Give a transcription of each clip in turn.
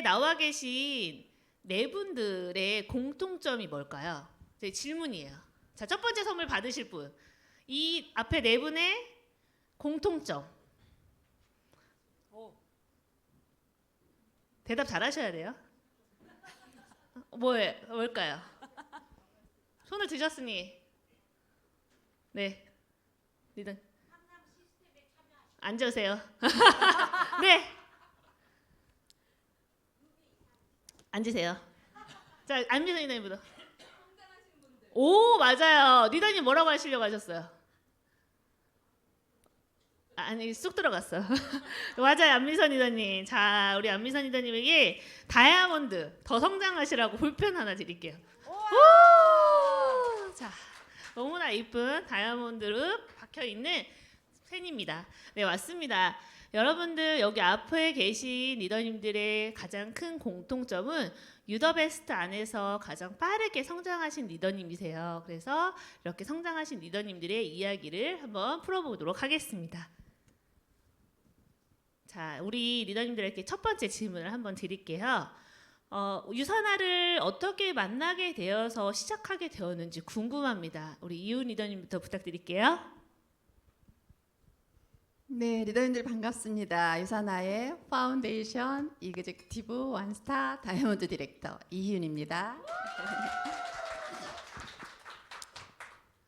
나와 계신 네 분들의 공통점이 뭘까요? 제 질문이에요. 자, 첫 번째 선물 받으실 분. 이 앞에 네 분의 공통점. 대답 잘하셔야 돼요. 뭘까요? 손을 드셨으니 네, 리더 앉으세요. 네, 앉으세요. 자, 안미선 리더님부터. 오, 맞아요. 리더님 뭐라고 하시려고 하셨어요? 아니, 쑥 들어갔어. 맞아요, 안미선 리더님. 자, 우리 안미선 리더님에게 다이아몬드 더 성장하시라고 볼펜 하나 드릴게요. 오! 자, 너무나 이쁜 다이아몬드로 박혀 있는 펜입니다. 네, 맞습니다. 여러분들 여기 앞에 계신 리더님들의 가장 큰 공통점은 유더베스트 안에서 가장 빠르게 성장하신 리더님이세요. 그래서 이렇게 성장하신 리더님들의 이야기를 한번 풀어보도록 하겠습니다. 자, 우리 리더님들에게 첫 번째 질문을 한번 드릴게요. 유사나를 어떻게 만나게 되어서 시작하게 되었는지 궁금합니다. 우리 이훈 리더님부터 부탁드릴게요. 네, 리더님들 반갑습니다. 유사나의 파운데이션 이그제큐티브 원스타 다이아몬드 디렉터 이희윤입니다.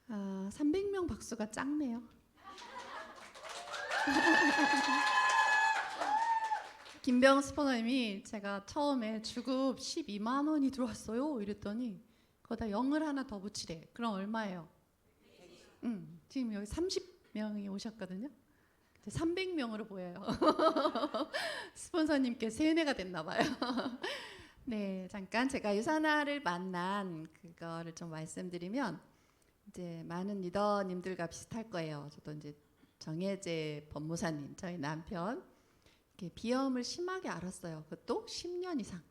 300명 박수가 작네요. 김병 스포너님이 제가 처음에 주급 12만 원이 들어왔어요 이랬더니 거기다 0을 하나 더 붙이래. 그럼 얼마예요? 지금 여기 30명이 오셨거든요. 300명으로 보여요. 스폰서님께 세뇌가 됐나 봐요. 네, 잠깐 제가 유사나를 만난 그거를 좀 말씀드리면 이제 많은 리더님들과 비슷할 거예요. 저도 이제 정혜재 법무사님, 저희 남편 이렇게 비염을 심하게 앓았어요. 그것도 10년 이상.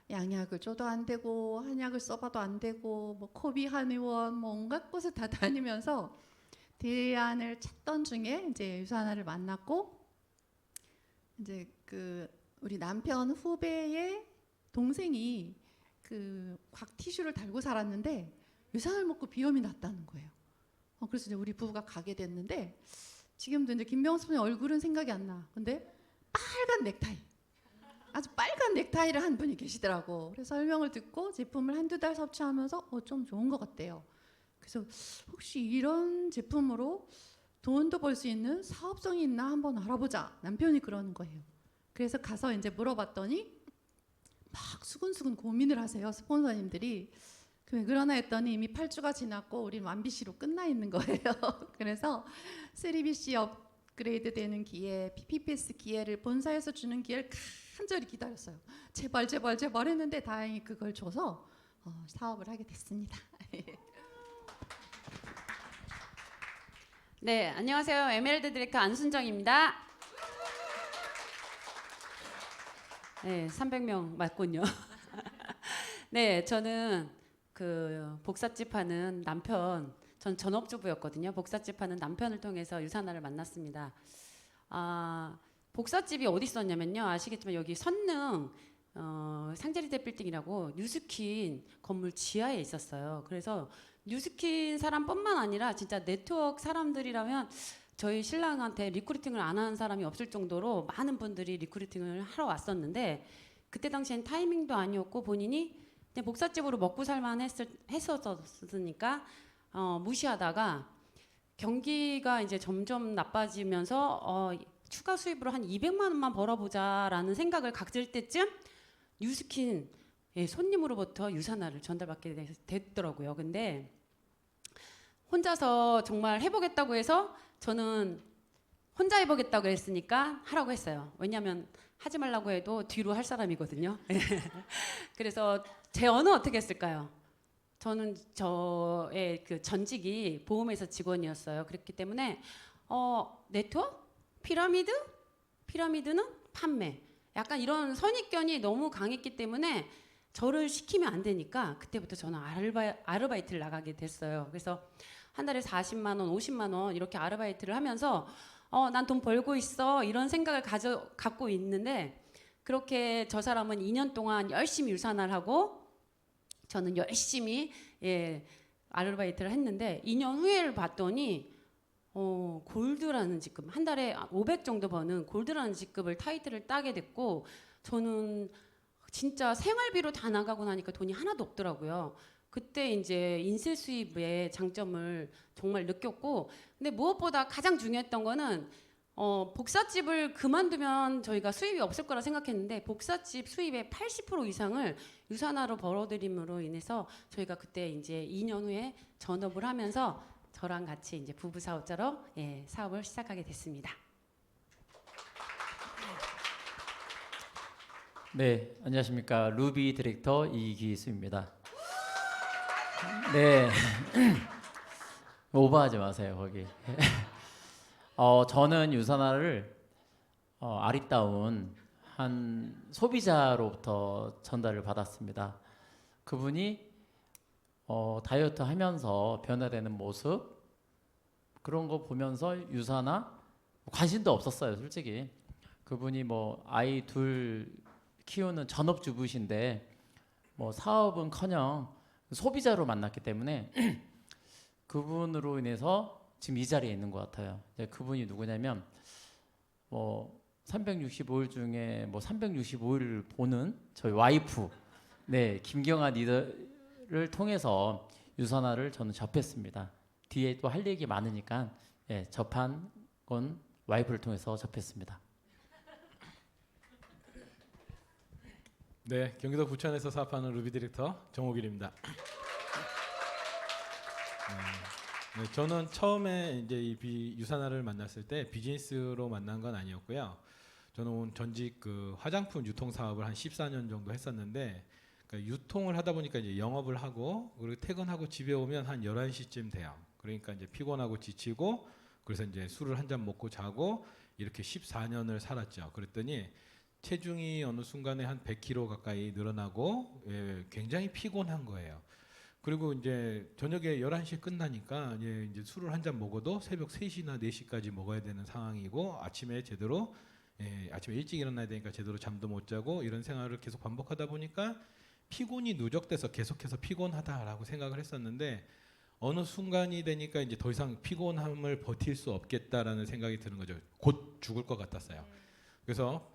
양약을 줘도 안 되고 한약을 써봐도 안 되고 뭐 코비 한의원 뭐 온갖 곳을 다 다니면서 대안을 찾던 중에 이제 유사나를 만났고 이제 그 우리 남편 후배의 동생이 그 곽티슈를 달고 살았는데 유산을 먹고 비염이 났다는 거예요. 그래서 이제 우리 부부가 가게 됐는데 지금도 이제 김병수님 얼굴은 생각이 안 나. 근데 빨간 넥타이, 아주 빨간 넥타이를 한 분이 계시더라고. 그래서 설명을 듣고 제품을 한두 달 섭취하면서 좀 좋은 것 같대요. 그래서 혹시 이런 제품으로 돈도 벌 수 있는 사업성이 있나 한번 알아보자. 남편이 그러는 거예요. 그래서 가서 이제 물어봤더니 막 수근수근 고민을 하세요. 스폰서님들이. 왜 그러나 했더니 이미 8주가 지났고 우리 완비씨로 끝나 있는 거예요. 그래서 3BC 업그레이드 되는 기회, PPS 기회를 본사에서 주는 기회를 간절히 기다렸어요. 제발 제발 제발 했는데 다행히 그걸 줘서 사업을 하게 됐습니다. 네, 안녕하세요. 에메랄드 디렉터 안순정입니다. 네, 300명 맞군요. 네, 저는 그 복사집 하는 남편, 전 전업주부였거든요. 복사집 하는 남편을 통해서 유사나를 만났습니다. 복사집이 어디 있었냐면요. 아시겠지만 여기 선릉 상제리대 빌딩이라고 뉴스킨 건물 지하에 있었어요. 그래서 뉴스킨 사람뿐만 아니라 진짜 네트워크 사람들이라면 저희 신랑한테 리크루팅을 안 하는 사람이 없을 정도로 많은 분들이 리크루팅을 하러 왔었는데 그때 당시엔 타이밍도 아니었고 본인이 그냥 복사집으로 먹고 살만 했었으니까 무시하다가 경기가 이제 점점 나빠지면서 추가 수입으로 한 200만 원만 벌어보자라는 생각을 가질 때쯤 뉴스킨 손님으로부터 유사나를 전달받게 됐더라고요. 근데 혼자서 정말 해보겠다고 해서 저는 혼자 해보겠다고 했으니까 하라고 했어요. 왜냐하면 하지 말라고 해도 뒤로 할 사람이거든요. 그래서 제 언어 어떻게 했을까요? 저는 저의 그 전직이 보험회사 직원이었어요. 그렇기 때문에 네트워크? 피라미드는 판매. 약간 이런 선입견이 너무 강했기 때문에 저를 시키면 안 되니까 그때부터 저는 아르바이트를 나가게 됐어요. 그래서 한 달에 40만 원, 50만 원 이렇게 아르바이트를 하면서 난 돈 벌고 있어 이런 생각을 갖고 있는데 그렇게 저 사람은 2년 동안 열심히 유산을 하고 저는 열심히 아르바이트를 했는데 2년 후에를 봤더니 골드라는 직급, 한 달에 500 정도 버는 골드라는 직급을 타이틀을 따게 됐고 저는 진짜 생활비로 다 나가고 나니까 돈이 하나도 없더라고요. 그때 이제 인쇄 수입의 장점을 정말 느꼈고, 근데 무엇보다 가장 중요했던 거는 복사집을 그만두면 저희가 수입이 없을 거라 생각했는데 복사집 수입의 80% 이상을 유산화로 벌어들임으로 인해서 저희가 그때 이제 2년 후에 전업을 하면서 저랑 같이 이제 부부 사업자로 사업을 시작하게 됐습니다. 네, 안녕하십니까. 루비 디렉터 이기수입니다. 네, 오버하지 마세요 거기. 저는 유산화를 아리따운 한 소비자로부터 전달을 받았습니다. 그분이 다이어트 하면서 변화되는 모습 그런 거 보면서 유산화 관심도 없었어요 솔직히. 그분이 뭐 아이 둘 키우는 전업주부신데 뭐 사업은커녕 소비자로 만났기 때문에 그분으로 인해서 지금 이 자리에 있는 것 같아요. 그분이 누구냐면 뭐 365일 중에 뭐 365일을 보는 저희 와이프, 네 김경아 리더를 통해서 유산화를 저는 접했습니다. 뒤에 또 할 얘기 많으니까 접한 건 와이프를 통해서 접했습니다. 네, 경기도 부천에서 사업하는 루비 디렉터 정옥일입니다. 네, 저는 처음에 이제 이 유산화를 만났을 때 비즈니스로 만난 건 아니었고요. 저는 전직 그 화장품 유통 사업을 한 14년 정도 했었는데 그러니까 유통을 하다 보니까 이제 영업을 하고 그리고 퇴근하고 집에 오면 한 11시쯤 돼요. 그러니까 이제 피곤하고 지치고 그래서 이제 술을 한 잔 먹고 자고 이렇게 14년을 살았죠. 그랬더니 체중이 어느 순간에 한 100kg 가까이 늘어나고 굉장히 피곤한 거예요. 그리고 이제 저녁에 11시에 끝나니까 이제 술을 한 잔 먹어도 새벽 3시나 4시까지 먹어야 되는 상황이고 아침에 제대로 아침에 일찍 일어나야 되니까 제대로 잠도 못 자고 이런 생활을 계속 반복하다 보니까 피곤이 누적돼서 계속해서 피곤하다라고 생각을 했었는데 어느 순간이 되니까 이제 더 이상 피곤함을 버틸 수 없겠다라는 생각이 드는 거죠. 곧 죽을 것 같았어요. 그래서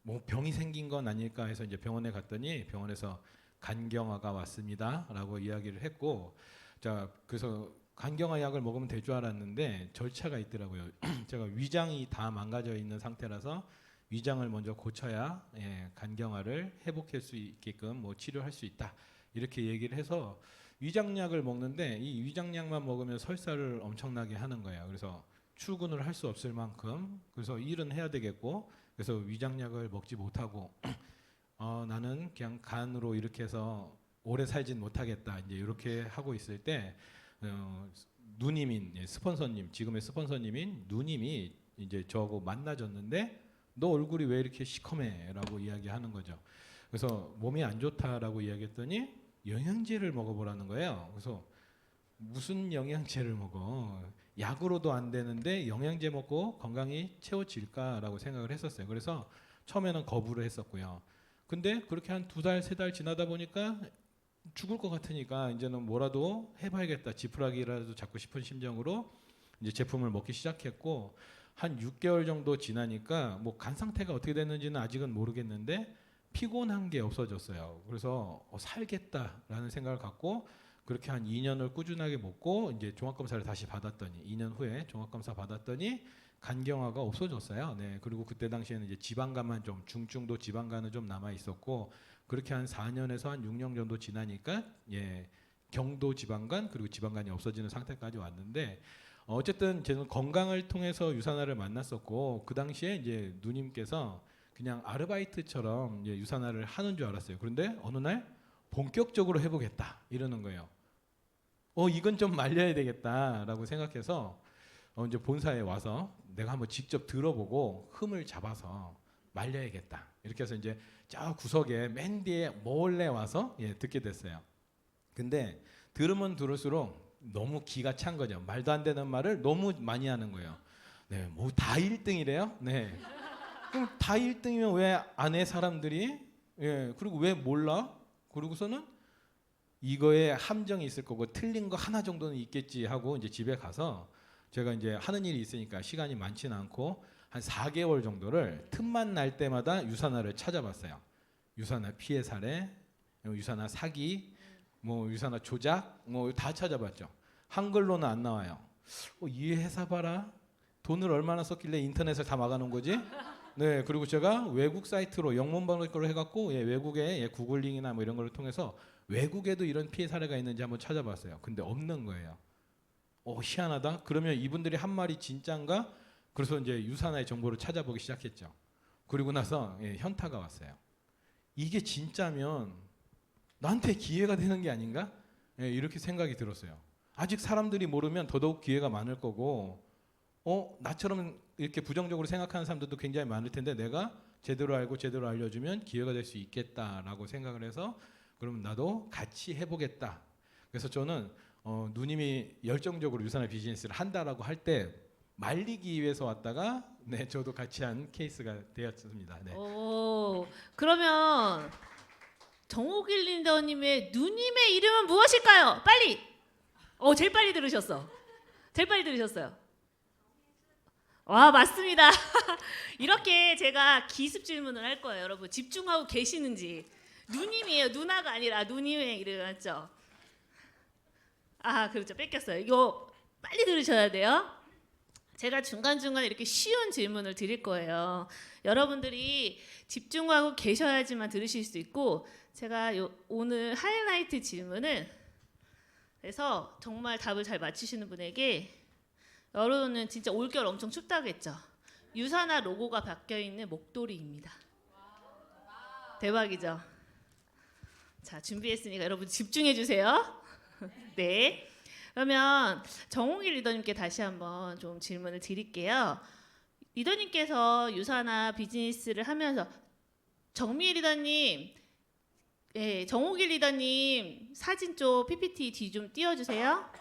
뭐 병이 생긴 건 아닐까 해서 이제 병원에 갔더니 병원에서 간경화가 왔습니다라고 이야기를 했고, 자 그래서 간경화 약을 먹으면 될 줄 알았는데 절차가 있더라고요. 제가 위장이 다 망가져 있는 상태라서 위장을 먼저 고쳐야 간경화를 회복할 수 있게끔 뭐 치료할 수 있다 이렇게 얘기를 해서 위장약을 먹는데 이 위장약만 먹으면 설사를 엄청나게 하는 거예요. 그래서 출근을 할 수 없을 만큼 그래서 일은 해야 되겠고 그래서 위장약을 먹지 못하고 나는 그냥 간으로 이렇게 해서 오래 살진 못하겠다 이제 이렇게 하고 있을 때 누님인 스폰서님 지금의 스폰서님인 누님이 이제 저하고 만나졌는데 너 얼굴이 왜 이렇게 시커매라고 이야기하는 거죠. 그래서 몸이 안 좋다라고 이야기했더니 영양제를 먹어보라는 거예요. 그래서 무슨 영양제를 먹어? 약으로도 안 되는데 영양제 먹고 건강이 채워질까라고 생각을 했었어요. 그래서 처음에는 거부를 했었고요. 근데 그렇게 한 2달, 3달 지나다 보니까 죽을 것 같으니까 이제는 뭐라도 해봐야겠다. 지푸라기라도 잡고 싶은 심정으로 이제 제품을 먹기 시작했고 한 6개월 정도 지나니까 뭐 간 상태가 어떻게 됐는지는 아직은 모르겠는데 피곤한 게 없어졌어요. 그래서 살겠다라는 생각을 갖고 그렇게 한 2년을 꾸준하게 먹고 이제 종합검사를 다시 받았더니 2년 후에 종합검사 받았더니 간경화가 없어졌어요. 네, 그리고 그때 당시에는 이제 지방간만 좀 중증도 지방간은 좀 남아 있었고 그렇게 한 4년에서 한 6년 정도 지나니까 경도 지방간 그리고 지방간이 없어지는 상태까지 왔는데 어쨌든 저는 건강을 통해서 유산화를 만났었고 그 당시에 이제 누님께서 그냥 아르바이트처럼 유산화를 하는 줄 알았어요. 그런데 어느 날 본격적으로 해보겠다 이러는 거예요. 이건 좀 말려야 되겠다라고 생각해서 이제 본사에 와서 내가 한번 직접 들어보고 흠을 잡아서 말려야겠다 이렇게 해서 이제 저 구석에 맨 뒤에 몰래 와서 듣게 됐어요. 근데 들으면 들을수록 너무 기가 찬 거죠. 말도 안 되는 말을 너무 많이 하는 거예요. 네, 뭐 다 1등이래요. 네. 그럼 다 1등이면 왜 안 해 사람들이? 예, 그리고 왜 몰라? 그러고서는 이거에 함정이 있을 거고 틀린 거 하나 정도는 있겠지 하고 이제 집에 가서 제가 이제 하는 일이 있으니까 시간이 많지는 않고 한 4개월 정도를 틈만 날 때마다 유산화를 찾아봤어요. 유산화 피해 사례, 유산화 사기, 뭐 유산화 조작, 뭐 다 찾아봤죠. 한글로는 안 나와요. 이 회사 봐라. 돈을 얼마나 썼길래 인터넷을 다 막아놓은 거지? 네, 그리고 제가 외국 사이트로 영문 번역을 해갖고 외국의 구글링이나 뭐 이런 걸 통해서 외국에도 이런 피해 사례가 있는지 한번 찾아봤어요. 근데 없는 거예요. 희한하다. 그러면 이분들이 한 말이 진짠가? 그래서 이제 유산화의 정보를 찾아보기 시작했죠. 그리고 나서 현타가 왔어요. 이게 진짜면 나한테 기회가 되는 게 아닌가? 이렇게 생각이 들었어요. 아직 사람들이 모르면 더더욱 기회가 많을 거고, 나처럼 이렇게 부정적으로 생각하는 사람들도 굉장히 많을 텐데 내가 제대로 알고 제대로 알려주면 기회가 될 수 있겠다라고 생각을 해서 그러면 나도 같이 해보겠다. 그래서 저는 누님이 열정적으로 유산화 비즈니스를 한다라고 할 때 말리기 위해서 왔다가 저도 같이 한 케이스가 되었습니다. 네. 오, 그러면 정옥일 리더님의 누님의 이름은 무엇일까요? 빨리. 제일 빨리 들으셨어. 제일 빨리 들으셨어요. 와, 맞습니다. 이렇게 제가 기습 질문을 할 거예요, 여러분. 집중하고 계시는지. 누님이에요. 누나가 아니라 누님의 이름 맞죠? 그렇죠. 뺏겼어요. 이거 빨리 들으셔야 돼요. 제가 중간중간에 이렇게 쉬운 질문을 드릴 거예요. 여러분들이 집중하고 계셔야지만 들으실 수 있고 제가 오늘 하이라이트 질문은 그래서 정말 답을 잘 맞히시는 분에게 여러분은 진짜 올겨울 엄청 춥다고 했죠. 유산화 로고가 박혀있는 목도리입니다. 대박이죠? 자, 준비했으니까 여러분 집중해 주세요. 네. 그러면 정홍일 리더님께 다시 한번 좀 질문을 드릴게요. 리더님께서 유산화 비즈니스를 하면서 정미애 리더님, 정홍일 리더님 사진 쪽 PPT 뒤 좀 띄워주세요.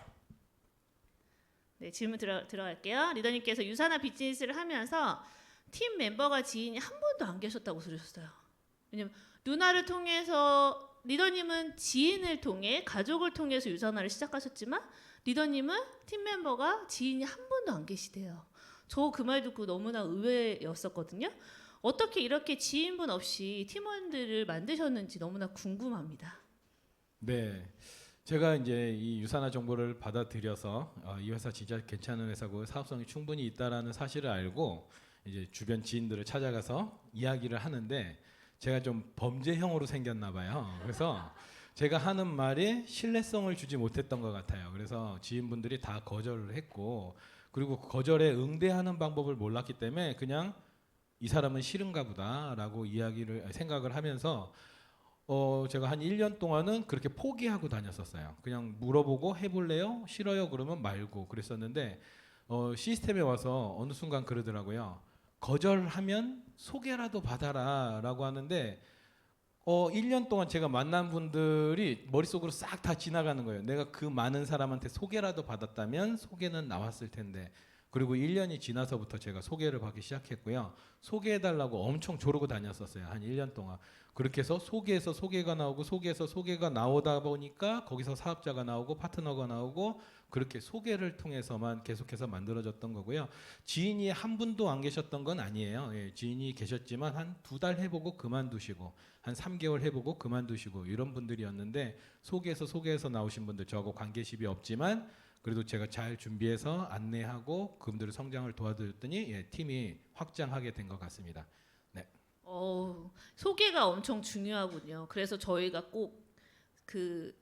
네, 질문 들어갈게요. 리더님께서 유산화 비즈니스를 하면서 팀 멤버가 지인이 한 번도 안 계셨다고 들으셨어요. 왜냐면 누나를 통해서 리더님은 지인을 통해 가족을 통해서 유산화를 시작하셨지만 리더님은 팀 멤버가 지인이 한 번도 안 계시대요. 저 그 말 듣고 너무나 의외였었거든요. 어떻게 이렇게 지인분 없이 팀원들을 만드셨는지 너무나 궁금합니다. 네, 제가 이제 이 유산화 정보를 받아들여서 이 회사 진짜 괜찮은 회사고 사업성이 충분히 있다라는 사실을 알고 이제 주변 지인들을 찾아가서 이야기를 하는데 제가 좀 범죄형으로 생겼나 봐요. 그래서 제가 하는 말이 신뢰성을 주지 못했던 것 같아요. 그래서 지인분들이 다 거절을 했고 그리고 거절에 응대하는 방법을 몰랐기 때문에 그냥 이 사람은 싫은가 보다라고 생각을 하면서 제가 한 1년 동안은 그렇게 포기하고 다녔었어요. 그냥 물어보고 해볼래요? 싫어요? 그러면 말고 그랬었는데 시스템에 와서 어느 순간 그러더라고요. 거절하면 소개라도 받아라 라고 하는데 1년 동안 제가 만난 분들이 머릿속으로 싹 다 지나가는 거예요. 내가 그 많은 사람한테 소개라도 받았다면 소개는 나왔을 텐데 그리고 1년이 지나서부터 제가 소개를 받기 시작했고요. 소개해달라고 엄청 조르고 다녔었어요. 한 1년 동안. 그렇게 해서 소개에서 소개가 나오고 소개에서 소개가 나오다 보니까 거기서 사업자가 나오고 파트너가 나오고 그렇게 소개를 통해서만 계속해서 만들어졌던 거고요. 지인이 한 분도 안 계셨던 건 아니에요. 지인이 계셨지만 한 2달 해보고 그만두시고 한 3개월 해보고 그만두시고 이런 분들이었는데 소개해서 나오신 분들 저하고 관계십이 없지만 그래도 제가 잘 준비해서 안내하고 그분들의 성장을 도와드렸더니 팀이 확장하게 된 것 같습니다. 네. 소개가 엄청 중요하군요. 그래서 저희가 꼭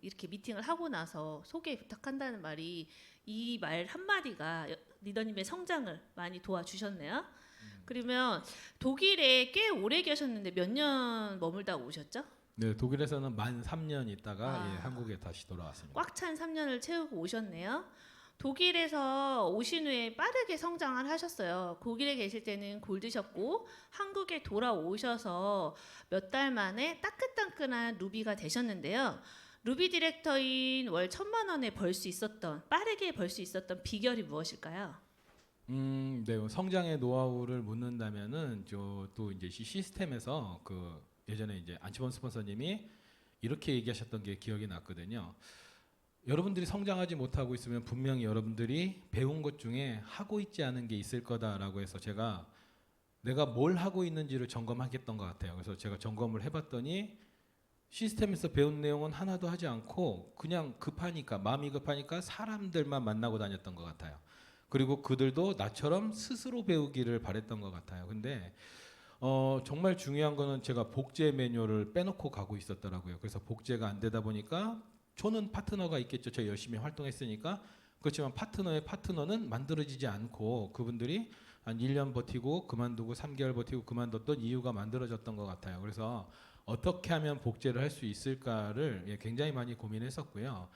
이렇게 미팅을 하고 나서 소개 부탁한다는 말이 이 말 한마디가 리더님의 성장을 많이 도와주셨네요. 그러면 독일에 꽤 오래 계셨는데 몇 년 머물다 오셨죠? 네, 독일에서는 만 3년 있다가 한국에 다시 돌아왔습니다. 꽉 찬 3년을 채우고 오셨네요. 독일에서 오신 후에 빠르게 성장을 하셨어요. 독일에 계실 때는 골드셨고 한국에 돌아오셔서 몇 달 만에 따끈따끈한 루비가 되셨는데요. 루비 디렉터인 월 1,000만 원에 빠르게 벌 수 있었던 비결이 무엇일까요? 네, 성장의 노하우를 묻는다면은 저또 이제 시스템에서 그 예전에 이제 안치범 스폰서님이 이렇게 얘기하셨던 게 기억이 났거든요. 여러분들이 성장하지 못하고 있으면 분명히 여러분들이 배운 것 중에 하고 있지 않은 게 있을 거다라고 해서 제가 내가 뭘 하고 있는지를 점검하겠던 것 같아요. 그래서 제가 점검을 해봤더니 시스템에서 배운 내용은 하나도 하지 않고 그냥 급하니까 마음이 급하니까 사람들만 만나고 다녔던 것 같아요. 그리고 그들도 나처럼 스스로 배우기를 바랬던 것 같아요. 근데 정말 중요한 거는 제가 복제 매뉴얼을 빼놓고 가고 있었더라고요. 그래서 복제가 안 되다 보니까 저는 파트너가 있겠죠. 제가 열심히 활동했으니까. 그렇지만 파트너의 파트너는 만들어지지 않고 그분들이 한 1년 버티고 그만두고 3개월 버티고 그만뒀던 이유가 만들어졌던 것 같아요. 그래서 어떻게 하면 복제를 할 수 있을까를 굉장히 많이 고민했었고요.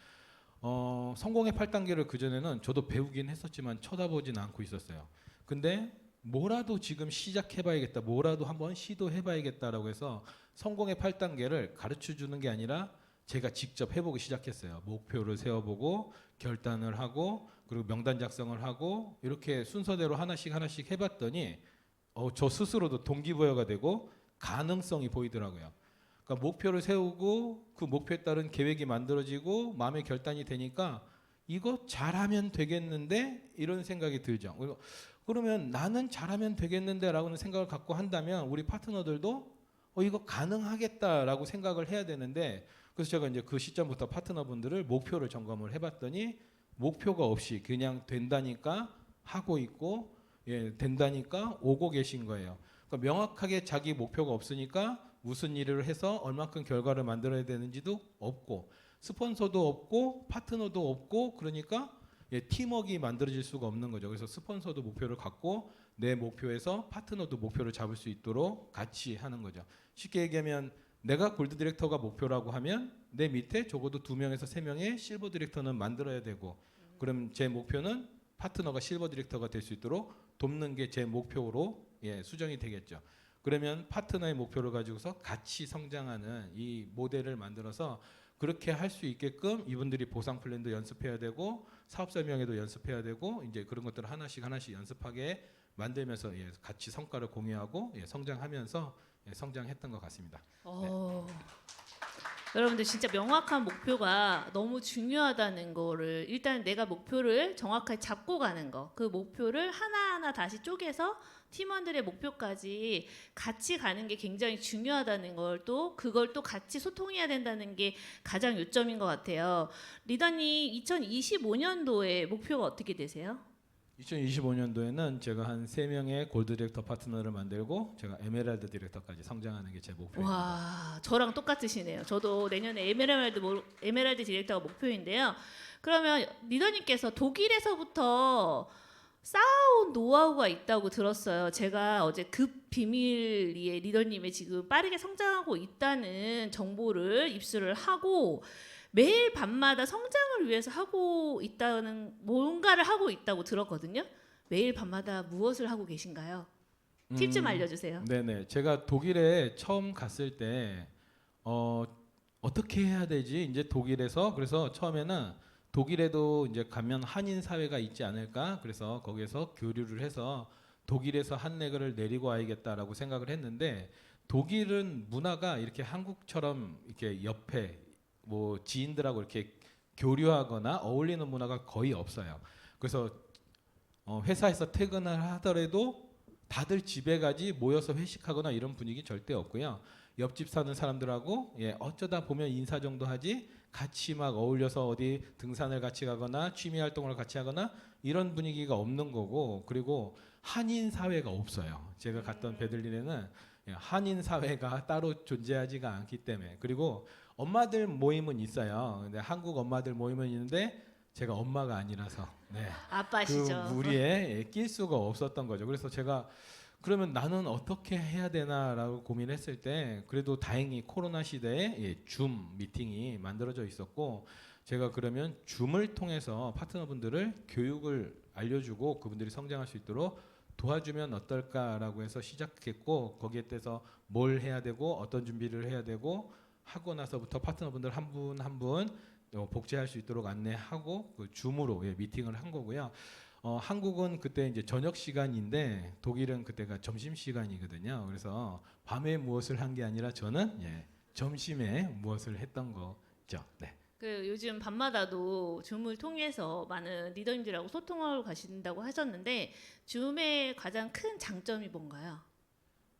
성공의 8단계를 그전에는 저도 배우긴 했었지만 쳐다보진 않고 있었어요. 근데 뭐라도 지금 시작해봐야겠다, 뭐라도 한번 시도해봐야겠다라고 해서 성공의 8단계를 가르쳐 주는 게 아니라 제가 직접 해보기 시작했어요. 목표를 세워보고 결단을 하고 그리고 명단 작성을 하고 이렇게 순서대로 하나씩 해봤더니 저 스스로도 동기부여가 되고 가능성이 보이더라고요. 그러니까 목표를 세우고 그 목표에 따른 계획이 만들어지고 마음의 결단이 되니까 이거 잘하면 되겠는데 이런 생각이 들죠. 그러면 나는 잘하면 되겠는데라고는 생각을 갖고 한다면 우리 파트너들도 이거 가능하겠다라고 생각을 해야 되는데 그래서 제가 이제 그 시점부터 파트너분들을 목표를 점검을 해봤더니 목표가 없이 그냥 된다니까 하고 있고 된다니까 오고 계신 거예요. 그러니까 명확하게 자기 목표가 없으니까 무슨 일을 해서 얼마큼 결과를 만들어야 되는지도 없고 스폰서도 없고 파트너도 없고 그러니까 팀워크가 만들어질 수가 없는 거죠. 그래서 스폰서도 목표를 갖고 내 목표에서 파트너도 목표를 잡을 수 있도록 같이 하는 거죠. 쉽게 얘기하면 내가 골드 디렉터가 목표라고 하면 내 밑에 적어도 2명에서 3명의 실버 디렉터는 만들어야 되고 그럼 제 목표는 파트너가 실버 디렉터가 될 수 있도록 돕는 게 제 목표로 수정이 되겠죠. 그러면 파트너의 목표를 가지고서 같이 성장하는 이 모델을 만들어서 그렇게 할 수 있게끔 이분들이 보상 플랜도 연습해야 되고 사업 설명회도 연습해야 되고 이제 그런 것들을 하나씩 연습하게 만들면서 같이 성과를 공유하고 성장하면서 성장했던 것 같습니다. 여러분들 진짜 명확한 목표가 너무 중요하다는 거를 일단 내가 목표를 정확하게 잡고 가는 거, 그 목표를 하나하나 다시 쪼개서 팀원들의 목표까지 같이 가는 게 굉장히 중요하다는 걸 또 그걸 또 같이 소통해야 된다는 게 가장 요점인 것 같아요. 리더님 2025년도에 목표가 어떻게 되세요? 2025년도에는 제가 한 3명의 골드 디렉터 파트너를 만들고 제가 에메랄드 디렉터까지 성장하는 게 제 목표입니다. 와, 저랑 똑같으시네요. 저도 내년에 에메랄드 디렉터가 목표인데요. 그러면 리더님께서 독일에서부터 쌓아온 노하우가 있다고 들었어요. 제가 어제 급 비밀리에 리더님의 지금 빠르게 성장하고 있다는 정보를 입수를 하고 매일 밤마다 성장을 위해서 하고 있다는 뭔가를 하고 있다고 들었거든요. 매일 밤마다 무엇을 하고 계신가요? 팁 좀 알려주세요. 네네. 제가 독일에 처음 갔을 때 어떻게 해야 되지? 이제 독일에서 그래서 처음에는 독일에도 이제 가면 한인 사회가 있지 않을까? 그래서 거기에서 교류를 해서 독일에서 한내거를 내리고 와야겠다라고 생각을 했는데 독일은 문화가 이렇게 한국처럼 이렇게 옆에 뭐 지인들하고 이렇게 교류하거나 어울리는 문화가 거의 없어요. 그래서 회사에서 퇴근을 하더라도 다들 집에 가지 모여서 회식하거나 이런 분위기 절대 없고요. 옆집 사는 사람들하고 어쩌다 보면 인사 정도 하지 같이 막 어울려서 어디 등산을 같이 가거나 취미 활동을 같이 하거나 이런 분위기가 없는 거고 그리고 한인 사회가 없어요. 제가 갔던 베들린에는 한인 사회가 따로 존재하지가 않기 때문에 그리고 엄마들 모임은 있어요. 근데 한국 엄마들 모임은 있는데 제가 엄마가 아니라서 아빠시죠. 그 무리에 낄 수가 없었던 거죠. 그래서 제가 그러면 나는 어떻게 해야 되나라고 고민했을 때 그래도 다행히 코로나 시대에 줌 미팅이 만들어져 있었고 제가 그러면 줌을 통해서 파트너분들을 교육을 알려주고 그분들이 성장할 수 있도록 도와주면 어떨까라고 해서 시작했고 거기에 대해서 뭘 해야 되고 어떤 준비를 해야 되고 하고 나서부터 파트너분들 한 분 한 분 복제할 수 있도록 안내하고 그 줌으로 미팅을 한 거고요. 한국은 그때 이제 저녁 시간인데 독일은 그때가 점심 시간이거든요. 그래서 밤에 무엇을 한 게 아니라 저는 점심에 무엇을 했던 거죠. 네. 그 요즘 밤마다도 줌을 통해서 많은 리더님들하고 소통하러 가신다고 하셨는데 줌의 가장 큰 장점이 뭔가요?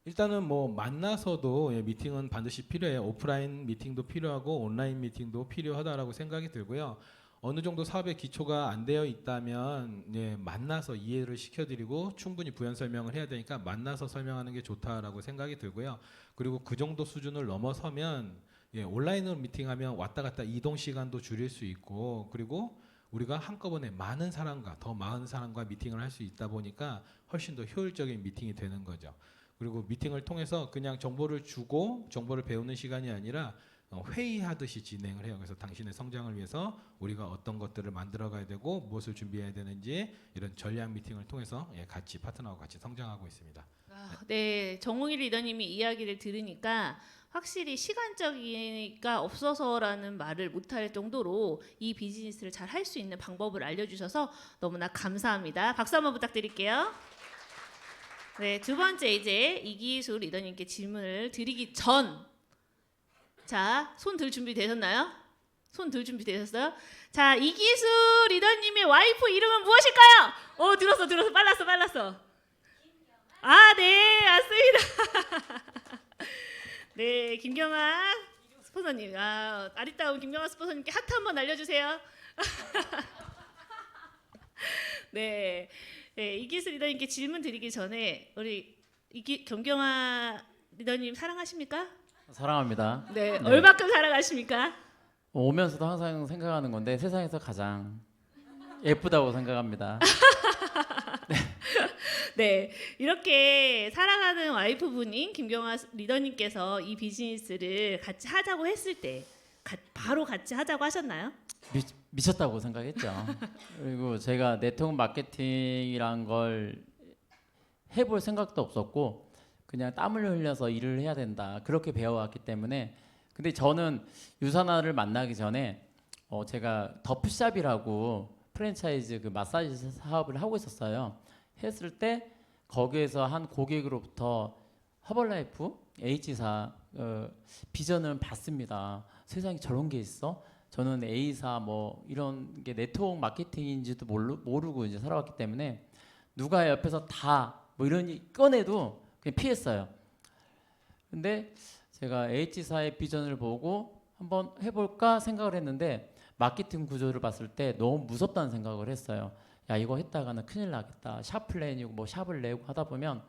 일단은 뭐 만나서도 미팅은 반드시 필요해요. 오프라인 미팅도 필요하고 온라인 미팅도 필요하다라고 생각이 들고요. 어느 정도 사업의 기초가 안 되어 있다면 만나서 이해를 시켜드리고 충분히 부연 설명을 해야 되니까 만나서 설명하는 게 좋다라고 생각이 들고요. 그리고 그 정도 수준을 넘어서면 온라인으로 미팅하면 왔다 갔다 이동 시간도 줄일 수 있고 그리고 우리가 한꺼번에 더 많은 사람과 미팅을 할 수 있다 보니까 훨씬 더 효율적인 미팅이 되는 거죠. 그리고 미팅을 통해서 그냥 정보를 주고 정보를 배우는 시간이 아니라 회의하듯이 진행을 해요. 그래서 당신의 성장을 위해서 우리가 어떤 것들을 만들어 가야 되고 무엇을 준비해야 되는지 이런 전략 미팅을 통해서 같이 파트너하고 같이 성장하고 있습니다. 네, 정홍일 리더님이 이야기를 들으니까 확실히 시간적이가 없어서라는 말을 못할 정도로 이 비즈니스를 잘 할 수 있는 방법을 알려주셔서 너무나 감사합니다. 박수 한번 부탁드릴게요. 네, 두 번째 이제 이기수 리더님께 질문을 드리기 전, 자, 손 들 준비 되셨나요? 손 들 준비 되셨어요? 자, 이기수 리더님의 와이프 이름은 무엇일까요? 들었어, 빨랐어. 아, 네, 맞습니다. 네, 김경아 스폰서님, 아리따운 김경아 스폰서님께 하트 한번 날려주세요. 네, 이기수 리더님께 질문 드리기 전에 우리 경경아 리더님 사랑하십니까? 사랑합니다. 네, 네. 얼마큼 사랑하십니까? 오면서도 항상 생각하는 건데 세상에서 가장 예쁘다고 생각합니다. 네, 이렇게 사랑하는 와이프분인 김경아 리더님께서 이 비즈니스를 같이 하자고 했을 때 바로 같이 하자고 하셨나요? 미쳤다고 생각했죠. 그리고 제가 네트워크 마케팅이란 걸 해볼 생각도 없었고 그냥 땀을 흘려서 일을 해야 된다 그렇게 배워왔기 때문에 근데 저는 유사나를 만나기 전에 제가 더프샵이라고 프랜차이즈 그 마사지 사업을 하고 있었어요. 했을 때 거기에서 한 고객으로부터 허벌라이프 H사 비전을 받습니다. 세상에 저런 게 있어? 저는 A사 뭐 이런 게 네트워크 마케팅인지도 모르고 이제 살아왔기 때문에 누가 옆에서 다 뭐 이런 꺼내도 그냥 피했어요. 근데 제가 H사의 비전을 보고 한번 해볼까 생각을 했는데 마케팅 구조를 봤을 때 너무 무섭다는 생각을 했어요. 야 이거 했다가는 큰일 나겠다. 샵 플랜이고 뭐 샵을 내고 하다 보면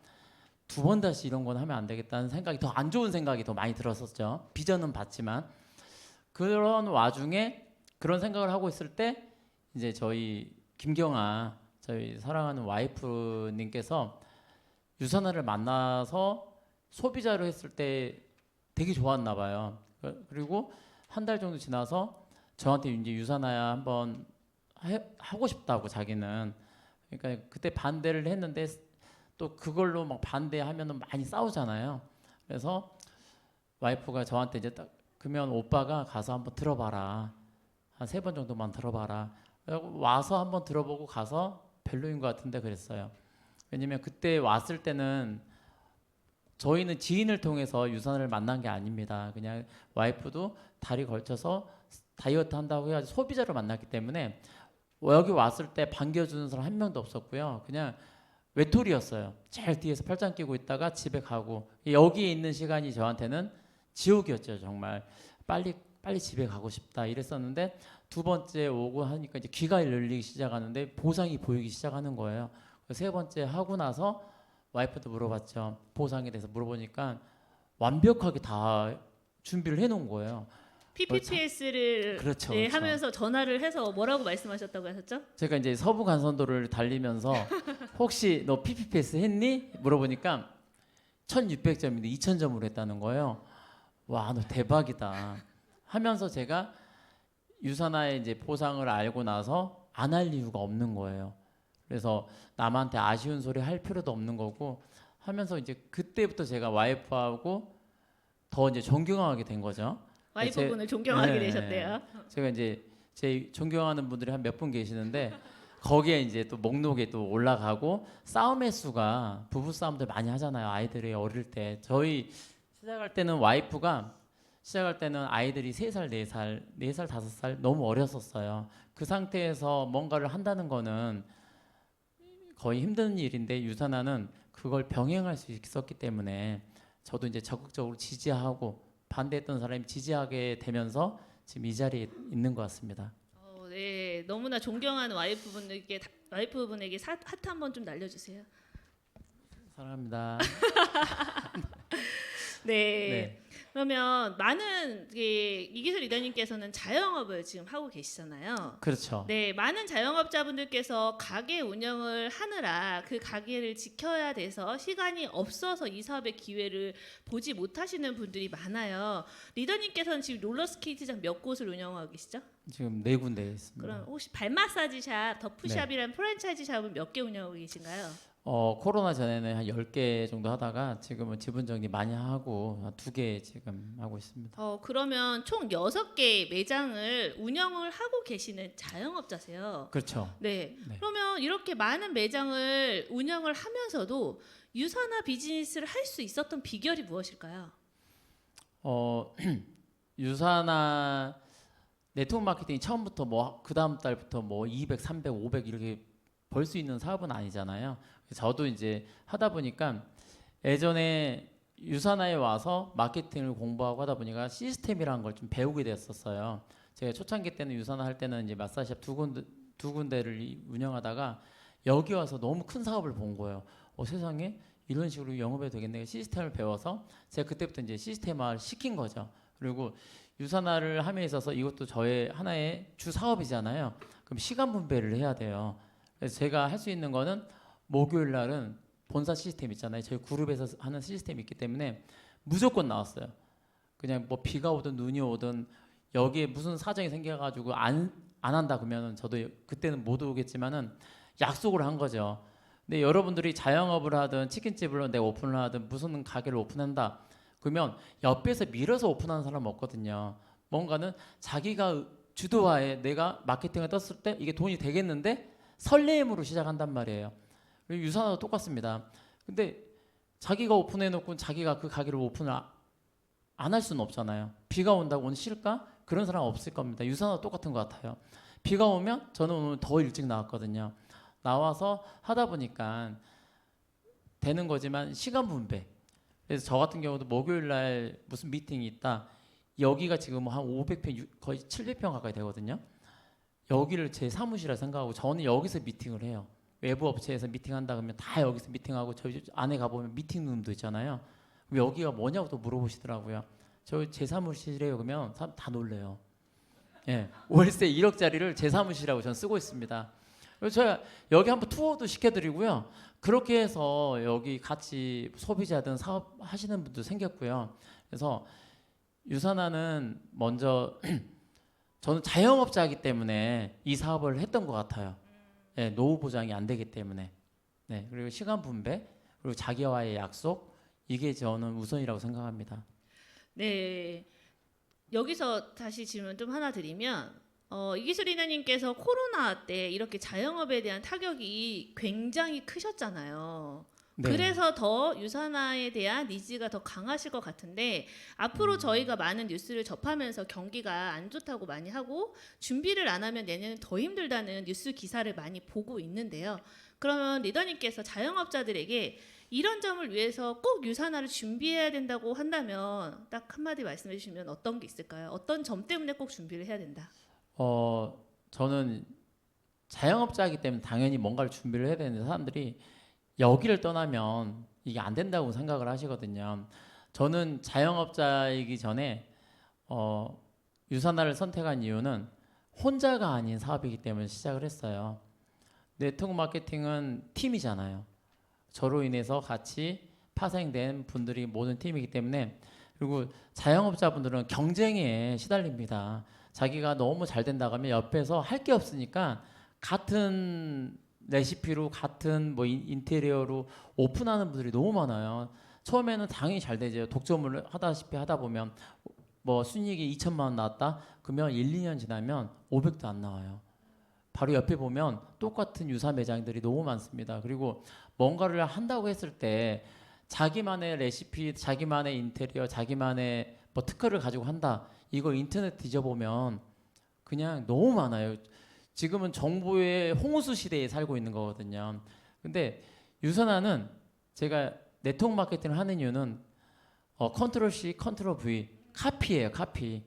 두 번 다시 이런 건 하면 안 되겠다는 생각이 더 안 좋은 생각이 더 많이 들었었죠. 비전은 봤지만 그런 와중에 그런 생각을 하고 있을 때 이제 저희 김경아 저희 사랑하는 와이프님께서 유선아를 만나서 소비자로 했을 때 되게 좋았나 봐요. 그리고 한 달 정도 지나서 저한테 이제 유선아야 한번 하고 싶다고 자기는 그러니까 그때 반대를 했는데 또 그걸로 막 반대하면은 많이 싸우잖아요. 그래서 와이프가 저한테 이제 딱 그러면 오빠가 가서 한번 들어봐라. 한 3번 정도만 들어봐라. 와서 한번 들어보고 가서 별로인 것 같은데 그랬어요. 왜냐면 그때 왔을 때는 저희는 지인을 통해서 유산을 만난 게 아닙니다. 그냥 와이프도 다리 걸쳐서 다이어트 한다고 해가지고 소비자를 만났기 때문에 여기 왔을 때 반겨주는 사람 한 명도 없었고요. 그냥 외톨이였어요. 제일 뒤에서 팔짱 끼고 있다가 집에 가고 여기 있는 시간이 저한테는 지옥이었죠. 정말 빨리 집에 가고 싶다 이랬었는데 두 번째 오고 하니까 이제 귀가 열리기 시작하는데 보상이 보이기 시작하는 거예요. 세 번째 하고 나서 와이프도 물어봤죠. 보상에 대해서 물어보니까 완벽하게 다 준비를 해놓은 거예요. PPPS를 그렇죠, 네, 그렇죠. 하면서 전화를 해서 뭐라고 말씀하셨다고 하셨죠? 제가 이제 서부 간선도를 달리면서 혹시 너 PPPS 했니? 물어보니까 1600점인데 2000점으로 했다는 거예요. 와, 너 대박이다. 하면서 제가 유산화의 이제 보상을 알고 나서 안 할 이유가 없는 거예요. 그래서 남한테 아쉬운 소리 할 필요도 없는 거고 하면서 이제 그때부터 제가 와이프하고 더 이제 존경하게 된 거죠. 와이프분을 존경하게 네. 되셨대요. 제가 이제 제 존경하는 분들이 한 몇 분 계시는데 거기에 이제 또 목록에 또 올라가고 싸움의 수가 부부 싸움들 많이 하잖아요. 아이들이 어릴 때 저희 시작할 때는 와이프가 시작할 때는 아이들이 3살, 4살, 4살, 5살 너무 어렸었어요. 그 상태에서 뭔가를 한다는 거는 거의 힘든 일인데 유산화는 그걸 병행할 수 있었기 때문에 저도 이제 적극적으로 지지하고 반대했던 사람이 지지하게 되면서 지금 이 자리에 있는 것 같습니다. 네, 너무나 존경하는 와이프분에게 하트 한번 좀 날려주세요. 사랑합니다. 네. 네. 그러면 많은 이기술 리더님께서는 자영업을 지금 하고 계시잖아요. 그렇죠. 네, 많은 자영업자분들께서 가게 운영을 하느라 그 가게를 지켜야 돼서 시간이 없어서 이 사업의 기회를 보지 못하시는 분들이 많아요. 리더님께서는 지금 롤러스케이트장 몇 곳을 운영하고 계시죠? 지금 4군데 있습니다. 그럼 혹시 발마사지샵, 더프샵이라는 프랜차이즈 샵은 몇 개 운영하고 계신가요? 코로나 전에는 한 10개 정도 하다가 지금은 지분 정리 많이 하고 2개 지금 하고 있습니다. 그러면 총 6개 매장을 운영을 하고 계시는 자영업자세요. 그렇죠. 네. 네. 그러면 이렇게 많은 매장을 운영을 하면서도 유산화 비즈니스를 할 수 있었던 비결이 무엇일까요? 유산화 네트워크 마케팅이 처음부터 뭐 그 다음 달부터 뭐 200, 300, 500 이렇게 벌 수 있는 사업은 아니잖아요. 저도 이제 하다 보니까 예전에 유산화에 와서 마케팅을 공부하고 하다 보니까 시스템이라는 걸 좀 배우게 됐었어요. 제가 초창기 때는 유산화 할 때는 이제 마사지샵 두 군데를 운영하다가 여기 와서 너무 큰 사업을 본 거예요. 세상에 이런 식으로 영업해도 되겠네. 시스템을 배워서 제가 그때부터 이제 시스템화를 시킨 거죠. 그리고 유산화를 함에 있어서 이것도 저의 하나의 주 사업이잖아요. 그럼 시간 분배를 해야 돼요. 그래서 제가 할 수 있는 거는 목요일 날은 본사 시스템 있잖아요. 저희 그룹에서 하는 시스템이 있기 때문에 무조건 나왔어요. 그냥 뭐 비가 오든 눈이 오든 여기에 무슨 사정이 생겨가지고 안 한다 그러면 저도 그때는 못 오겠지만은 약속을 한 거죠. 근데 여러분들이 자영업을 하든 치킨집을 내가 오픈을 하든 무슨 가게를 오픈한다 그러면 옆에서 밀어서 오픈하는 사람 없거든요. 뭔가는 자기가 주도하에 내가 마케팅을 떴을 때 이게 돈이 되겠는데 설레임으로 시작한단 말이에요. 유산화도 똑같습니다. 근데 자기가 오픈해 놓고 자기가 그 가게를 오픈을 안 할 수는 없잖아요. 비가 온다고 오늘 쉴까? 그런 사람 없을 겁니다. 유산화도 똑같은 것 같아요. 비가 오면 저는 오늘 더 일찍 나왔거든요. 나와서 하다 보니까 되는 거지만 시간 분배. 그래서 저 같은 경우도 목요일 날 무슨 미팅이 있다. 여기가 지금 한 500평 거의 700평 가까이 되거든요. 여기를 제 사무실이라 생각하고 저는 여기서 미팅을 해요. 외부 업체에서 미팅한다 그러면 다 여기서 미팅하고 저희 안에 가보면 미팅룸도 있잖아요. 그럼 여기가 뭐냐고 또 물어보시더라고요. 저 제 사무실이에요. 그러면 사람 다 놀래요. 예, 월세 1억짜리를 제 사무실이라고 저는 쓰고 있습니다. 그래서 제가 여기 한번 투어도 시켜드리고요. 그렇게 해서 여기 같이 소비자든 사업 하시는 분도 생겼고요. 그래서 유산화는 먼저 저는 자영업자이기 때문에 이 사업을 했던 것 같아요. 네, 노후 보장이 안 되기 때문에. 네, 그리고 시간 분배, 그리고 자기와의 약속 이게 저는 우선이라고 생각합니다. 네. 여기서 다시 질문 좀 하나 드리면 이기술 리더님께서 코로나 때 이렇게 자영업에 대한 타격이 굉장히 크셨잖아요. 네. 그래서 더 유산화에 대한 니즈가 더 강하실 것 같은데 앞으로 저희가 많은 뉴스를 접하면서 경기가 안 좋다고 많이 하고 준비를 안 하면 내년엔 더 힘들다는 뉴스 기사를 많이 보고 있는데요. 그러면 리더님께서 자영업자들에게 이런 점을 위해서 꼭 유산화를 준비해야 된다고 한다면 딱 한마디 말씀해 주시면 어떤 게 있을까요? 어떤 점 때문에 꼭 준비를 해야 된다. 저는 자영업자이기 때문에 당연히 뭔가를 준비를 해야 되는데 사람들이 여기를 떠나면 이게 안 된다고 생각을 하시거든요. 저는 자영업자이기 전에 유산화를 선택한 이유는 혼자가 아닌 사업이기 때문에 시작을 했어요. 네트워크 마케팅은 팀이잖아요. 저로 인해서 같이 파생된 분들이 모든 팀이기 때문에 그리고 자영업자분들은 경쟁에 시달립니다. 자기가 너무 잘 된다고 하면 옆에서 할 게 없으니까 같은 레시피로 같은 뭐 인테리어로 오픈하는 분들이 너무 많아요. 처음에는 당연히 잘 되죠. 독점을 하다시피 하다 보면 뭐 순이익이 2천만 원 나왔다. 그러면 1, 2년 지나면 500도 안 나와요. 바로 옆에 보면 똑같은 유사 매장들이 너무 많습니다. 그리고 뭔가를 한다고 했을 때 자기만의 레시피, 자기만의 인테리어, 자기만의 뭐 특허를 가지고 한다. 이걸 인터넷 뒤져보면 그냥 너무 많아요. 지금은 정보의 홍수 시대에 살고 있는 거거든요. 근데 유선화는 제가 네트워크 마케팅을 하는 이유는 컨트롤 C, 컨트롤 V 카피예요. 카피.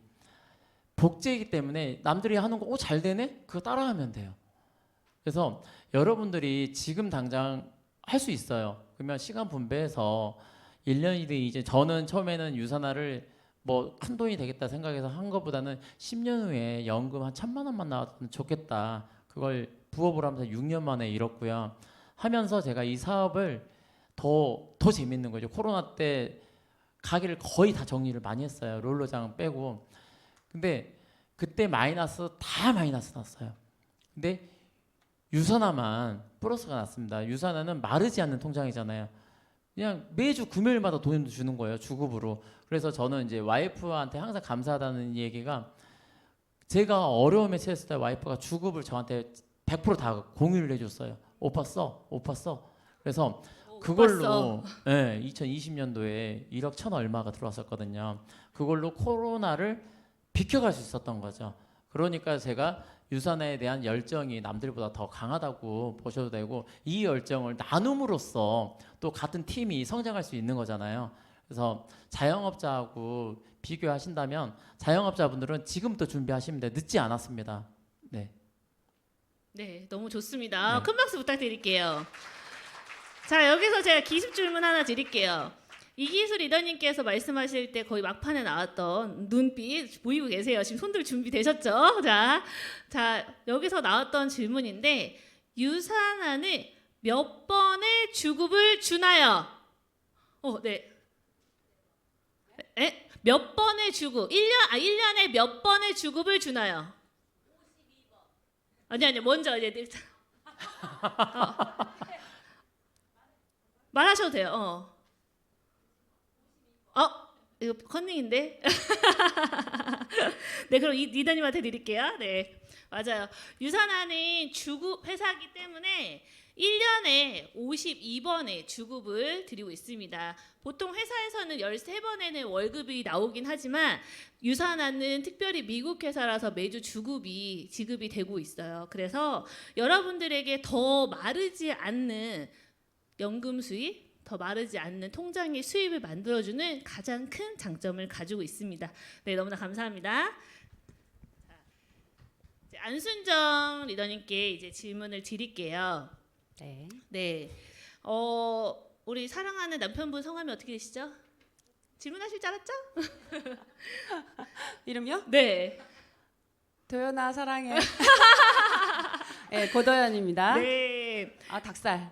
복제이기 때문에 남들이 하는 거 잘 되네? 그거 따라하면 돼요. 그래서 여러분들이 지금 당장 할 수 있어요. 그러면 시간 분배해서 1년이 뒤 이제 저는 처음에는 유산화를 뭐 큰 돈이 되겠다 생각해서 한 것보다는 10년 후에 연금 한 1,000만 원만 나왔으면 좋겠다. 그걸 부업을 하면서 6년 만에 이뤘고요. 하면서 제가 이 사업을 더 재밌는 거죠. 코로나 때 가게를 거의 다 정리를 많이 했어요. 롤러장 빼고. 근데 그때 마이너스 났어요. 근데 유산화만 플러스가 났습니다. 유산화는 마르지 않는 통장이잖아요. 그냥 매주 금요일마다 돈을 주는 거예요. 주급으로. 그래서 저는 이제 와이프한테 항상 감사하다는 얘기가 제가 어려움에 처했을 때 와이프가 주급을 저한테 100% 다 공유를 해줬어요. 오빠 써. 그래서 그걸로 2020년도에 1억 1천 얼마가 들어왔었거든요. 그걸로 코로나를 비켜갈 수 있었던 거죠. 그러니까 제가 유산화에 대한 열정이 남들보다 더 강하다고 보셔도 되고 이 열정을 나눔으로써 또 같은 팀이 성장할 수 있는 거잖아요. 그래서 자영업자하고 비교하신다면 자영업자분들은 지금부터 준비하시면 돼요. 늦지 않았습니다. 네. 네, 너무 좋습니다. 네. 큰 박수 부탁드릴게요. 자, 여기서 제가 기습 질문 하나 드릴게요. 이기수 리더님께서 말씀하실 때 거의 막판에 나왔던 눈빛 보이고 계세요. 지금 손들 준비되셨죠? 자, 여기서 나왔던 질문인데 유산화는 몇 번의 주급을 주나요? 네. 몇 번의 주급? 1년에 몇 번의 주급을 주나요? 52번. 아니 먼저 이제 말하셔도 돼요. 이거 컨닝인데? 네, 그럼 이 리더님한테 드릴게요. 네, 맞아요. 유산화는 주급 회사이기 때문에 1년에 52번의 주급을 드리고 있습니다. 보통 회사에서는 13번에는 월급이 나오긴 하지만 유산화는 특별히 미국 회사라서 매주 주급이 지급이 되고 있어요. 그래서 여러분들에게 더 마르지 않는 연금 수입, 더 마르지 않는 통장의 수입을 만들어주는 가장 큰 장점을 가지고 있습니다. 네, 너무나 감사합니다. 자, 이제 안순정 리더님께 이제 질문을 드릴게요. 네. 네, 우리 사랑하는 남편분 성함이 어떻게 되시죠? 질문하실 줄 알았죠? 이름요? 네. 도연아 사랑해. 네, 고도연입니다. 네. 닭살.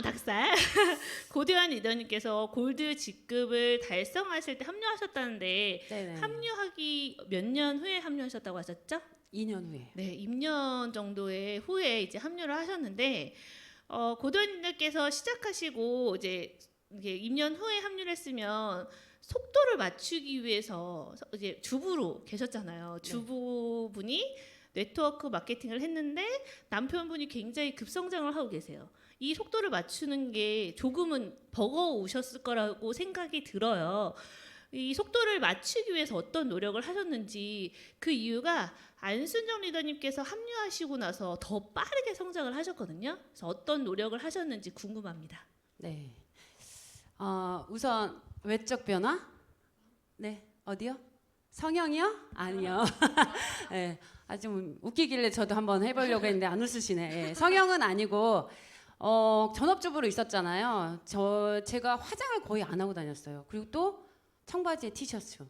닭살. 고대환 리더님께서 골드 직급을 달성하실 때 합류하셨다는데 네네. 합류하기 몇 년 후에 합류하셨다고 하셨죠? 2년 후에. 네, 2년 정도의 후에 이제 합류를 하셨는데 고대환님께서 시작하시고 이제 2년 후에 합류를 했으면 속도를 맞추기 위해서 이제 주부로 계셨잖아요. 네. 주부분이 네트워크 마케팅을 했는데 남편분이 굉장히 급성장을 하고 계세요. 이 속도를 맞추는 게 조금은 버거우셨을 거라고 생각이 들어요. 이 속도를 맞추기 위해서 어떤 노력을 하셨는지 그 이유가 안순정 리더님께서 합류하시고 나서 더 빠르게 성장을 하셨거든요. 그래서 어떤 노력을 하셨는지 궁금합니다. 네. 우선 외적 변화? 네. 어디요? 성형이요? 아니요. 네. 좀 웃기길래 저도 한번 해보려고 했는데 안 웃으시네. 네. 성형은 아니고 전업주부로 있었잖아요. 제가 화장을 거의 안 하고 다녔어요. 그리고 또 청바지에 티셔츠.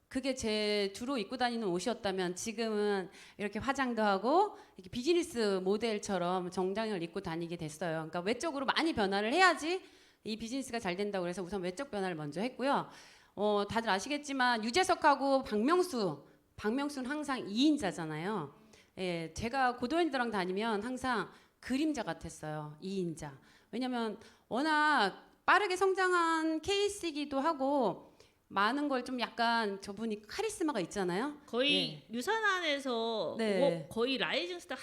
그게 제 주로 입고 다니는 옷이었다면 지금은 이렇게 화장도 하고 이렇게 비즈니스 모델처럼 정장을 입고 다니게 됐어요. 그러니까 외적으로 많이 변화를 해야지 이 비즈니스가 잘 된다고 그래서 우선 외적 변화를 먼저 했고요. 다들 아시겠지만 유재석하고 박명수는 항상 2인자잖아요. 예, 제가 고도인들랑 다니면 항상 그림자 같았어요. 2인자. 왜냐면 워낙 빠르게 성장한 케이스이기도 하고 많은 걸 좀 약간 저분이 카리스마가 있잖아요. 거의 유산안에서 네. 거의 라이징 스타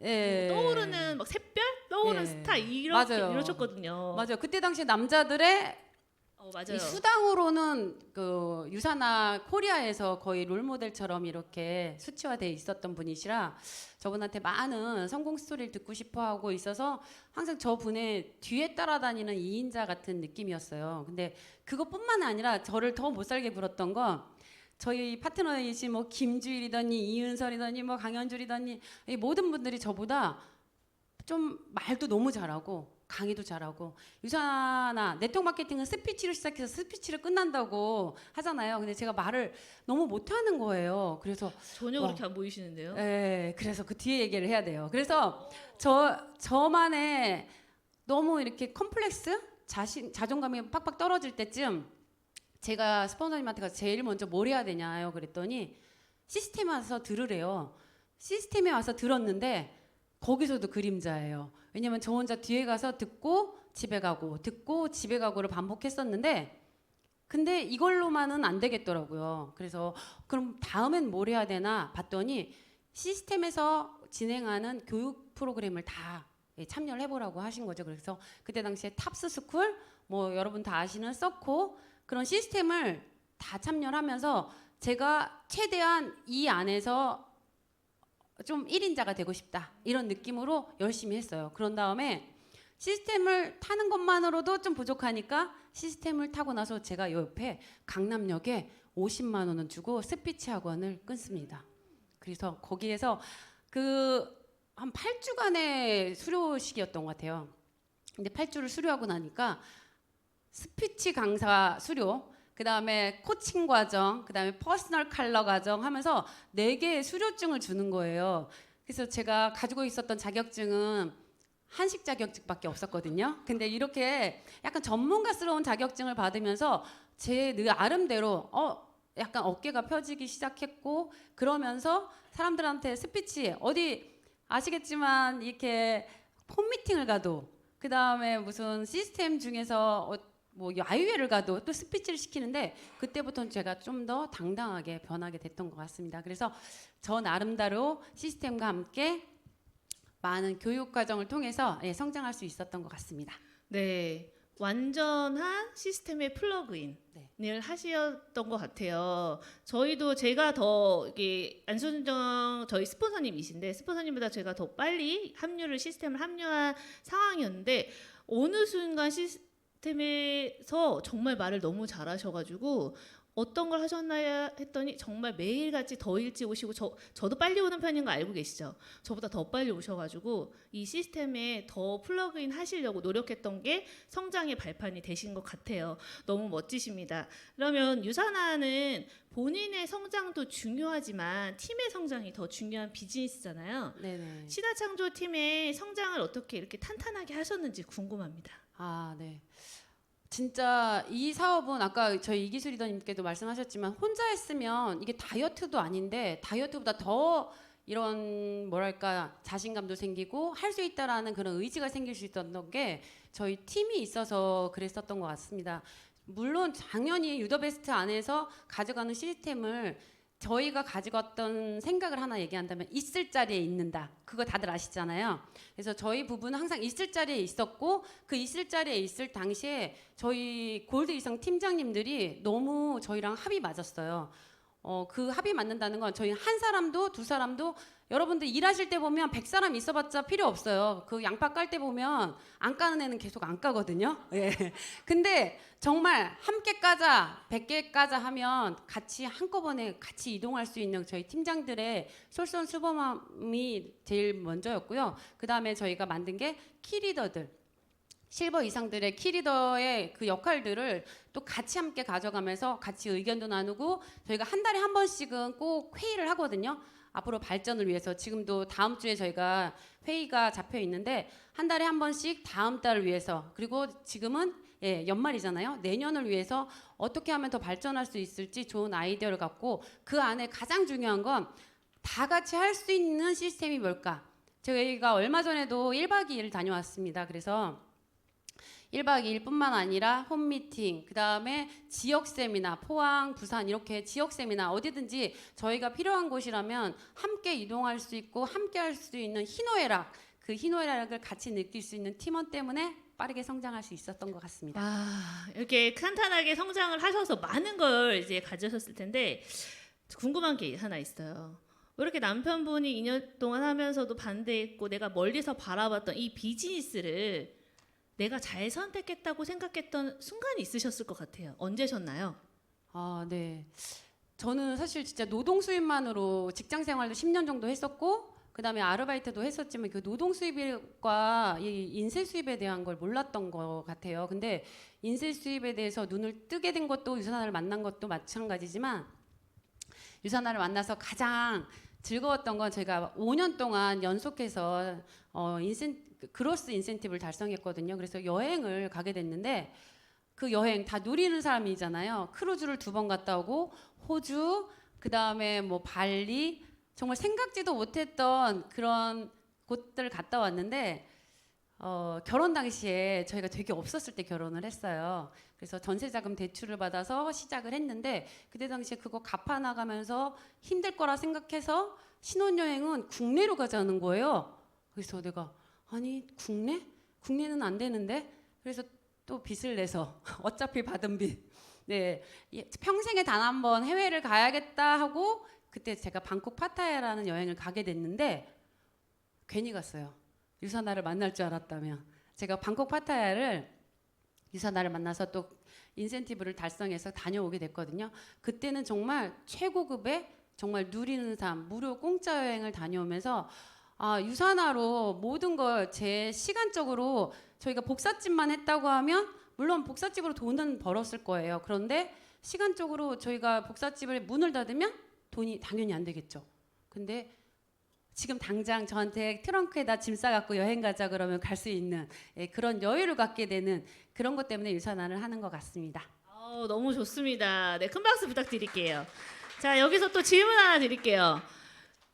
예. 떠오르는 막 샛별 떠오르는 예. 스타 이렇게 맞아요. 이러셨거든요. 맞아요. 그때 당시 남자들의 맞아요. 이 수당으로는 그 유사나 코리아에서 거의 롤모델처럼 이렇게 수치화돼 있었던 분이시라 저분한테 많은 성공 스토리를 듣고 싶어하고 있어서 항상 저분의 뒤에 따라다니는 2인자 같은 느낌이었어요. 근데 그것뿐만 아니라 저를 더 못살게 굴었던 건 저희 파트너이신 뭐 김주일이더니 이은설이더니 뭐 강현줄이더니 이 모든 분들이 저보다 좀 말도 너무 잘하고 강의도 잘하고 유사나 네트워크 마케팅은 스피치를 시작해서 스피치를 끝난다고 하잖아요. 근데 제가 말을 너무 못하는 거예요. 그래서 전혀 와. 그렇게 안 보이시는데요. 예, 그래서 그 뒤에 얘기를 해야 돼요. 그래서 저만의 너무 이렇게 컴플렉스, 자존감이 팍팍 떨어질 때쯤 제가 스폰서님한테 가서 제일 먼저 뭘 해야 되냐요. 그랬더니 시스템에 와서 들으래요. 시스템에 와서 들었는데 거기서도 그림자예요. 왜냐면 저 혼자 뒤에 가서 듣고 집에 가고 듣고 집에 가고를 반복했었는데 근데 이걸로만은 안 되겠더라고요. 그래서 그럼 다음엔 뭘 해야 되나 봤더니 시스템에서 진행하는 교육 프로그램을 다 참여를 해보라고 하신 거죠. 그래서 그때 당시에 탑스스쿨 뭐 여러분 다 아시는 서코 그런 시스템을 다 참여를 하면서 제가 최대한 이 안에서 좀 1인자가 되고 싶다 이런 느낌으로 열심히 했어요. 그런 다음에 시스템을 타는 것만으로도 좀 부족하니까 시스템을 타고 나서 제가 옆에 강남역에 50만 원을 주고 스피치 학원을 끊습니다. 그래서 거기에서 그 한 8주간의 수료식이었던 것 같아요. 근데 8주를 수료하고 나니까 스피치 강사 수료 그 다음에 코칭 과정, 그 다음에 퍼스널 컬러 과정 하면서 4개의 수료증을 주는 거예요. 그래서 제가 가지고 있었던 자격증은 한식 자격증밖에 없었거든요. 근데 이렇게 약간 전문가스러운 자격증을 받으면서 제 나름대로 약간 어깨가 펴지기 시작했고 그러면서 사람들한테 스피치 어디 아시겠지만 이렇게 홈미팅을 가도 그 다음에 무슨 시스템 중에서 뭐 야유회를 가도 또 스피치를 시키는데 그때부터는 제가 좀 더 당당하게 변하게 됐던 것 같습니다. 그래서 저 나름대로 시스템과 함께 많은 교육 과정을 통해서 성장할 수 있었던 것 같습니다. 네, 완전한 시스템의 플러그인을 하셨던 것 같아요. 저희도 제가 더 이게 안순정 저희 스폰서님이신데 스폰서님보다 제가 더 빨리 시스템을 합류한 상황이었는데 어느 순간 시스템에서 정말 말을 너무 잘하셔가지고 어떤 걸 하셨나요 했더니 정말 매일같이 더 일찍 오시고 저도 빨리 오는 편인 거 알고 계시죠? 저보다 더 빨리 오셔가지고 이 시스템에 더 플러그인 하시려고 노력했던 게 성장의 발판이 되신 것 같아요. 너무 멋지십니다. 그러면 유사나는 본인의 성장도 중요하지만 팀의 성장이 더 중요한 비즈니스잖아요. 네네. 신화창조 팀의 성장을 어떻게 이렇게 탄탄하게 하셨는지 궁금합니다. 아, 네. 진짜 이 사업은 아까 저희 이기수 리더님께도 말씀하셨지만 혼자 했으면 이게 다이어트도 아닌데 다이어트보다 더 이런 뭐랄까 자신감도 생기고 할 수 있다라는 그런 의지가 생길 수 있었던 게 저희 팀이 있어서 그랬었던 것 같습니다. 물론 당연히 유더베스트 안에서 가져가는 시스템을 저희가 가져갔던 생각을 하나 얘기한다면 있을 자리에 있는다. 그거 다들 아시잖아요. 그래서 저희 부부는 항상 있을 자리에 있었고 그 있을 자리에 있을 당시에 저희 골드 이상 팀장님들이 너무 저희랑 합이 맞았어요. 그 합이 맞는다는 건 저희 한 사람도 두 사람도 여러분들 일하실 때 보면 100사람 있어봤자 필요 없어요. 그 양파 깔 때 보면 안 까는 애는 계속 안 까거든요. 예. 근데 정말 함께 까자, 100개 까자 하면 같이 한꺼번에 같이 이동할 수 있는 저희 팀장들의 솔선수범함이 제일 먼저였고요. 그 다음에 저희가 만든 게 키리더들. 실버 이상들의 키리더의 그 역할들을 또 같이 함께 가져가면서 같이 의견도 나누고 저희가 한 달에 한 번씩은 꼭 회의를 하거든요. 앞으로 발전을 위해서 지금도 다음 주에 저희가 회의가 잡혀 있는데 한 달에 한 번씩 다음 달을 위해서 그리고 지금은 연말이잖아요. 내년을 위해서 어떻게 하면 더 발전할 수 있을지 좋은 아이디어를 갖고 그 안에 가장 중요한 건 다 같이 할 수 있는 시스템이 뭘까? 저희가 얼마 전에도 1박 2일 다녀왔습니다. 그래서 1박 2일뿐만 아니라 홈미팅, 그다음에 지역 세미나, 포항, 부산 이렇게 지역 세미나 어디든지 저희가 필요한 곳이라면 함께 이동할 수 있고 함께 할 수 있는 희노애락, 그 희노애락을 같이 느낄 수 있는 팀원 때문에 빠르게 성장할 수 있었던 것 같습니다. 아, 이렇게 탄탄하게 성장을 하셔서 많은 걸 이제 가지셨을 텐데 궁금한 게 하나 있어요. 왜 이렇게 남편분이 2년 동안 하면서도 반대했고 내가 멀리서 바라봤던 이 비즈니스를 내가 잘 선택했다고 생각했던 순간이 있으셨을 것 같아요. 언제셨나요? 아, 네. 저는 사실 진짜 노동 수입만으로 직장 생활도 10년 정도 했었고 그다음에 아르바이트도 했었지만 그 노동 수입과 이 인쇄 수입에 대한 걸 몰랐던 것 같아요. 근데 인쇄 수입에 대해서 눈을 뜨게 된 것도 유선아를 만난 것도 마찬가지지만 유선아를 만나서 가장 즐거웠던 건 제가 5년 동안 연속해서 그로스 인센티브를 달성했거든요. 그래서 여행을 가게 됐는데 그 여행 다 누리는 사람이잖아요. 크루즈를 2번 갔다 오고 호주, 그다음에 뭐 발리, 정말 생각지도 못했던 그런 곳들을 갔다 왔는데 결혼 당시에 저희가 되게 없었을 때 결혼을 했어요. 그래서 전세자금 대출을 받아서 시작을 했는데 그때 당시에 그거 갚아 나가면서 힘들 거라 생각해서 신혼여행은 국내로 가자는 거예요. 그래서 내가 아니 국내? 국내는 안 되는데? 그래서 또 빚을 내서 어차피 받은 빚. 네, 평생에 단 한 번 해외를 가야겠다 하고 그때 제가 방콕 파타야라는 여행을 가게 됐는데 괜히 갔어요. 유선아를 만날 줄 알았다면. 제가 방콕 파타야를 유선아를 만나서 또 인센티브를 달성해서 다녀오게 됐거든요. 그때는 정말 최고급의 정말 누리는 삶, 무료 공짜 여행을 다녀오면서 유산화로 모든 걸 제 시간적으로 저희가 복사집만 했다고 하면 물론 복사집으로 돈은 벌었을 거예요. 그런데 시간적으로 저희가 복사집을 문을 닫으면 돈이 당연히 안 되겠죠. 근데 지금 당장 저한테 트렁크에다 짐 싸갖고 여행 가자 그러면 갈 수 있는 그런 여유를 갖게 되는 그런 것 때문에 유산화를 하는 것 같습니다. 너무 좋습니다. 네, 큰 박수 부탁드릴게요. 자, 여기서 또 질문 하나 드릴게요.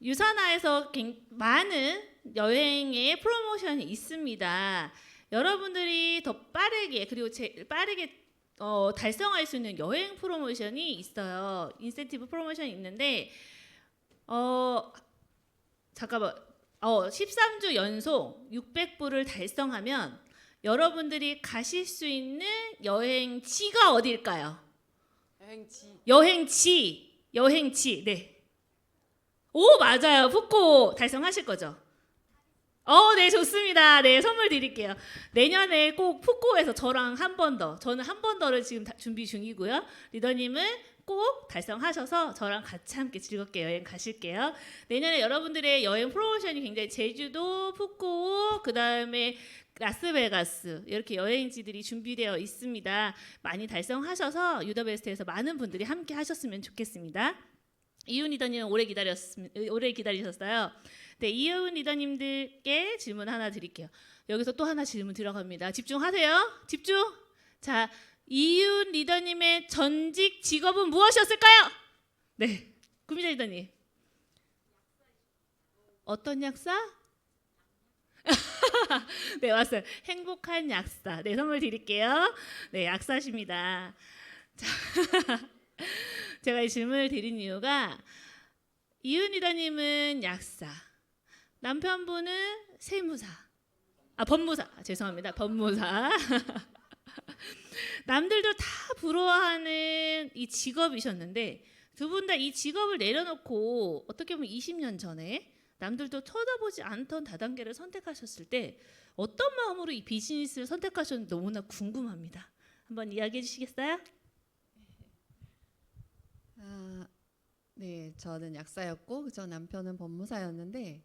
유산화에서 많은 여행의 프로모션이 있습니다. 여러분들이 더 빠르게 그리고 빠르게 달성할 수 있는 여행 프로모션이 있어요. 인센티브 프로모션이 있는데 잠깐만 13주 연속 600불을 달성하면 여러분들이 가실 수 있는 여행지가 어디일까요? 여행지. 네. 오, 맞아요. 푸꾸 달성하실 거죠? 네, 좋습니다. 네, 선물 드릴게요. 내년에 꼭 푸꾸에서 저랑 한 번 더, 저는 한 번 더를 지금 준비 중이고요. 리더님은 꼭 달성하셔서 저랑 같이 함께 즐겁게 여행 가실게요. 내년에 여러분들의 여행 프로모션이 굉장히 제주도, 푸꾸, 그 다음에 라스베가스 이렇게 여행지들이 준비되어 있습니다. 많이 달성하셔서 유더베스트에서 많은 분들이 함께 하셨으면 좋겠습니다. 이윤 리더님은 오래 기다리셨어요. 네, 이윤 리더님들께 질문 하나 드릴게요. 여기서 또 하나 질문 들어갑니다. 집중하세요. 집중. 자, 이윤 리더님의 전직 직업은 무엇이었을까요? 네, 구미자 리더님. 어떤 약사? 네, 왔어요. 행복한 약사. 네, 선물 드릴게요. 네, 약사십니다. 자, 제가 이 질문을 드린 이유가 이윤 리더님은 약사, 남편분은 세무사, 법무사. 죄송합니다. 법무사. 남들도 다 부러워하는 이 직업이셨는데 두 분 다 이 직업을 내려놓고 어떻게 보면 20년 전에 남들도 쳐다보지 않던 다단계를 선택하셨을 때 어떤 마음으로 이 비즈니스를 선택하셨는지 너무나 궁금합니다. 한번 이야기해 주시겠어요? 네, 저는 약사였고 저 남편은 법무사였는데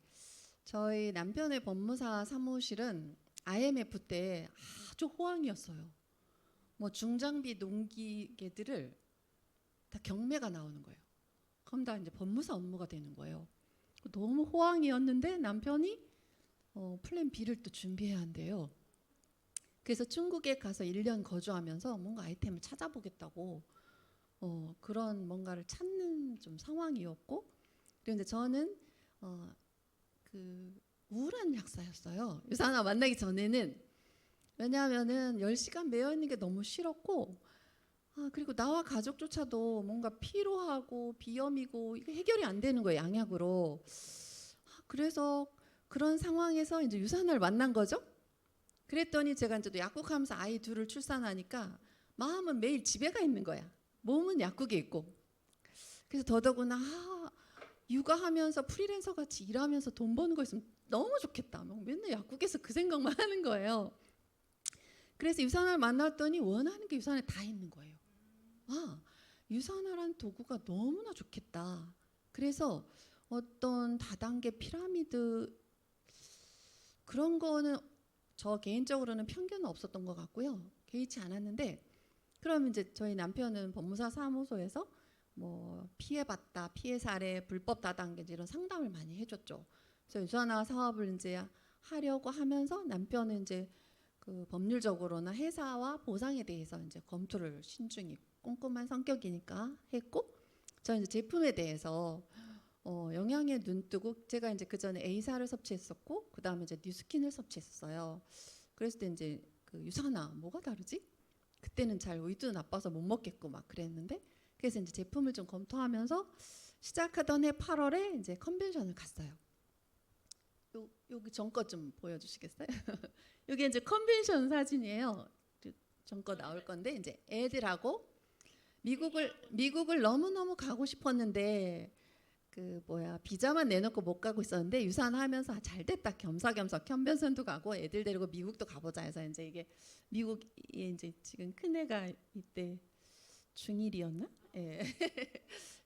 저희 남편의 법무사 사무실은 IMF 때 아주 호황이었어요. 뭐 중장비 농기계들을 다 경매가 나오는 거예요. 그럼 다 이제 법무사 업무가 되는 거예요. 너무 호황이었는데 남편이 플랜 B를 또 준비해야 한대요. 그래서 중국에 가서 1년 거주하면서 뭔가 아이템을 찾아보겠다고 그런 뭔가를 찾는 좀 상황이었고, 그런데 저는 그 우울한 약사였어요. 유산아 만나기 전에는 왜냐하면은 10시간 매여 있는 게 너무 싫었고, 그리고 나와 가족조차도 뭔가 피로하고 비염이고 이게 해결이 안 되는 거예요, 양약으로. 그래서 그런 상황에서 이제 유산을 만난 거죠. 그랬더니 제가 이제 또 약국하면서 아이 둘을 출산하니까 마음은 매일 집에 가 있는 거야. 몸은 약국에 있고. 그래서 더더구나 육아하면서 프리랜서 같이 일하면서 돈 버는 거 있으면 너무 좋겠다. 막 맨날 약국에서 그 생각만 하는 거예요. 그래서 유산을 만났더니 원하는 게 유산에 다 있는 거예요. 유산화라는 도구가 너무나 좋겠다. 그래서 어떤 다단계 피라미드 그런 거는 저 개인적으로는 편견은 없었던 것 같고요. 개의치 않았는데, 그럼 이제 저희 남편은 법무사 사무소에서 뭐 피해봤다, 피해 사례, 불법 다단계 이런 상담을 많이 해줬죠. 그래서 유산화 사업을 이제 하려고 하면서 남편은 이제 그 법률적으로나 회사와 보상에 대해서 이제 검토를 신중히 꼼꼼한 성격이니까 했고, 저는 이제 제품에 대해서 영양에 눈 뜨고, 제가 이제 그 전에 A사를 섭취했었고, 그 다음에 이제 뉴스킨을 섭취했었어요. 그랬을 때 이제 그 유산화 뭐가 다르지? 그때는 잘 의도 나빠서 못 먹겠고 막 그랬는데, 그래서 이제 제품을 좀 검토하면서 시작하던 해 8월에 이제 컨벤션을 갔어요. 여기 전거 좀 보여주시겠어요? 이게 이제 컨벤션 사진이에요. 전거 나올 건데 이제 애들하고 미국을 너무너무 가고 싶었는데 그 비자만 내놓고 못 가고 있었는데 유산하면서 잘 됐다, 겸사겸사 컨벤션도 가고 애들 데리고 미국도 가보자 해서 이제 이게 미국에 이제 지금 큰 애가 이때 중1이었나? 예.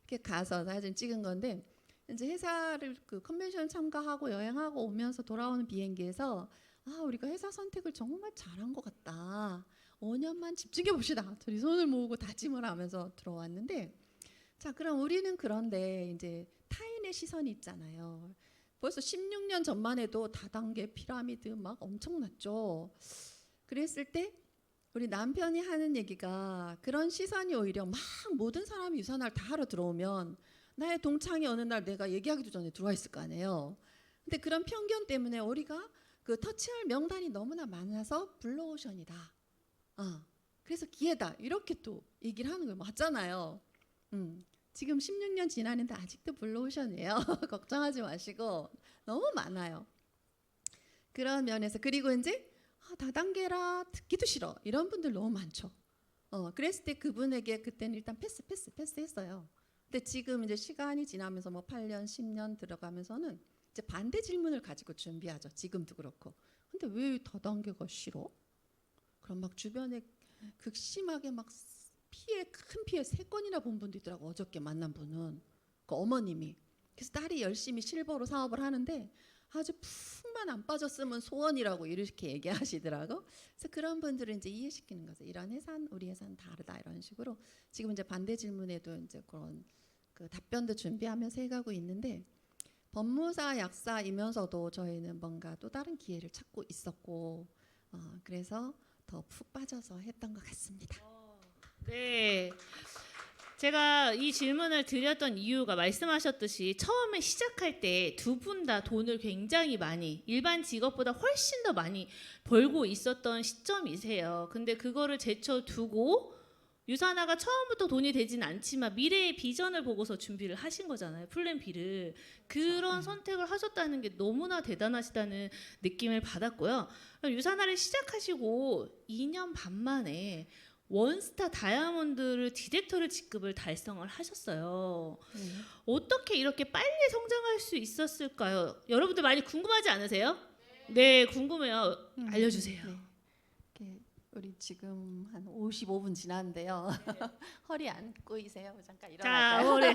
이렇게 가서 사진 찍은 건데, 이제 회사를 그 컨벤션 참가하고 여행하고 오면서 돌아오는 비행기에서 우리가 회사 선택을 정말 잘한 것 같다. 5년만 집중해 봅시다. 둘이 손을 모으고 다짐을 하면서 들어왔는데, 자 그럼 우리는 그런데 이제 타인의 시선이 있잖아요. 벌써 16년 전만 해도 다단계 피라미드 막 엄청났죠. 그랬을 때 우리 남편이 하는 얘기가, 그런 시선이 오히려 막 모든 사람이 유산화를 다 하러 들어오면 나의 동창이 어느 날 내가 얘기하기도 전에 들어와 있을 거 아니에요. 근데 그런 편견 때문에 우리가 그 터치할 명단이 너무나 많아서 블루오션이다. 그래서 기회다. 이렇게 또 얘기를 하는 거예요. 맞잖아요. 지금 16년 지났는데 아직도 블루오션이에요. 걱정하지 마시고 너무 많아요. 그런 면에서. 그리고 이제 다단계라 듣기도 싫어 이런 분들 너무 많죠. 그랬을 때 그분에게 그때는 일단 패스 했어요. 근데 지금 이제 시간이 지나면서 뭐 8년 10년 들어가면서는 이제 반대 질문을 가지고 준비하죠. 지금도 그렇고. 근데 왜 다단계가 싫어? 그럼 막 주변에 극심하게 막 큰 피해 3건이나 본 분도 있더라고. 어저께 만난 분은 그 어머님이. 그래서 딸이 열심히 실버로 사업을 하는데 아주 푹만 안 빠졌으면 소원이라고 이렇게 얘기하시더라고. 그래서 그런 분들은 이제 이해시키는 거죠. 이런 회사는 우리 회사는 다르다 이런 식으로. 지금 이제 반대 질문에도 이제 그런 그 답변도 준비하면서 해가고 있는데, 법무사 약사이면서도 저희는 뭔가 또 다른 기회를 찾고 있었고, 그래서 더 푹 빠져서 했던 것 같습니다. 네. 제가 이 질문을 드렸던 이유가 말씀하셨듯이 처음에 시작할 때 두 분 다 돈을 굉장히 많이, 일반 직업보다 훨씬 더 많이 벌고 있었던 시점이세요. 근데 그거를 제쳐두고 유산화가 처음부터 돈이 되진 않지만 미래의 비전을 보고서 준비를 하신 거잖아요. 플랜 B를. 그런 선택을 하셨다는 게 너무나 대단하시다는 느낌을 받았고요. 유산화를 시작하시고 2년 반 만에 원스타 다이아몬드를 디렉터를 직급을 달성을 하셨어요. 어떻게 이렇게 빨리 성장할 수 있었을까요? 여러분들 많이 궁금하지 않으세요? 네, 궁금해요. 알려주세요. 네. 이렇게 우리 지금 한 55분 지났는데요. 허리 안 꼬이세요? 잠깐 자, 일어날까요? 올해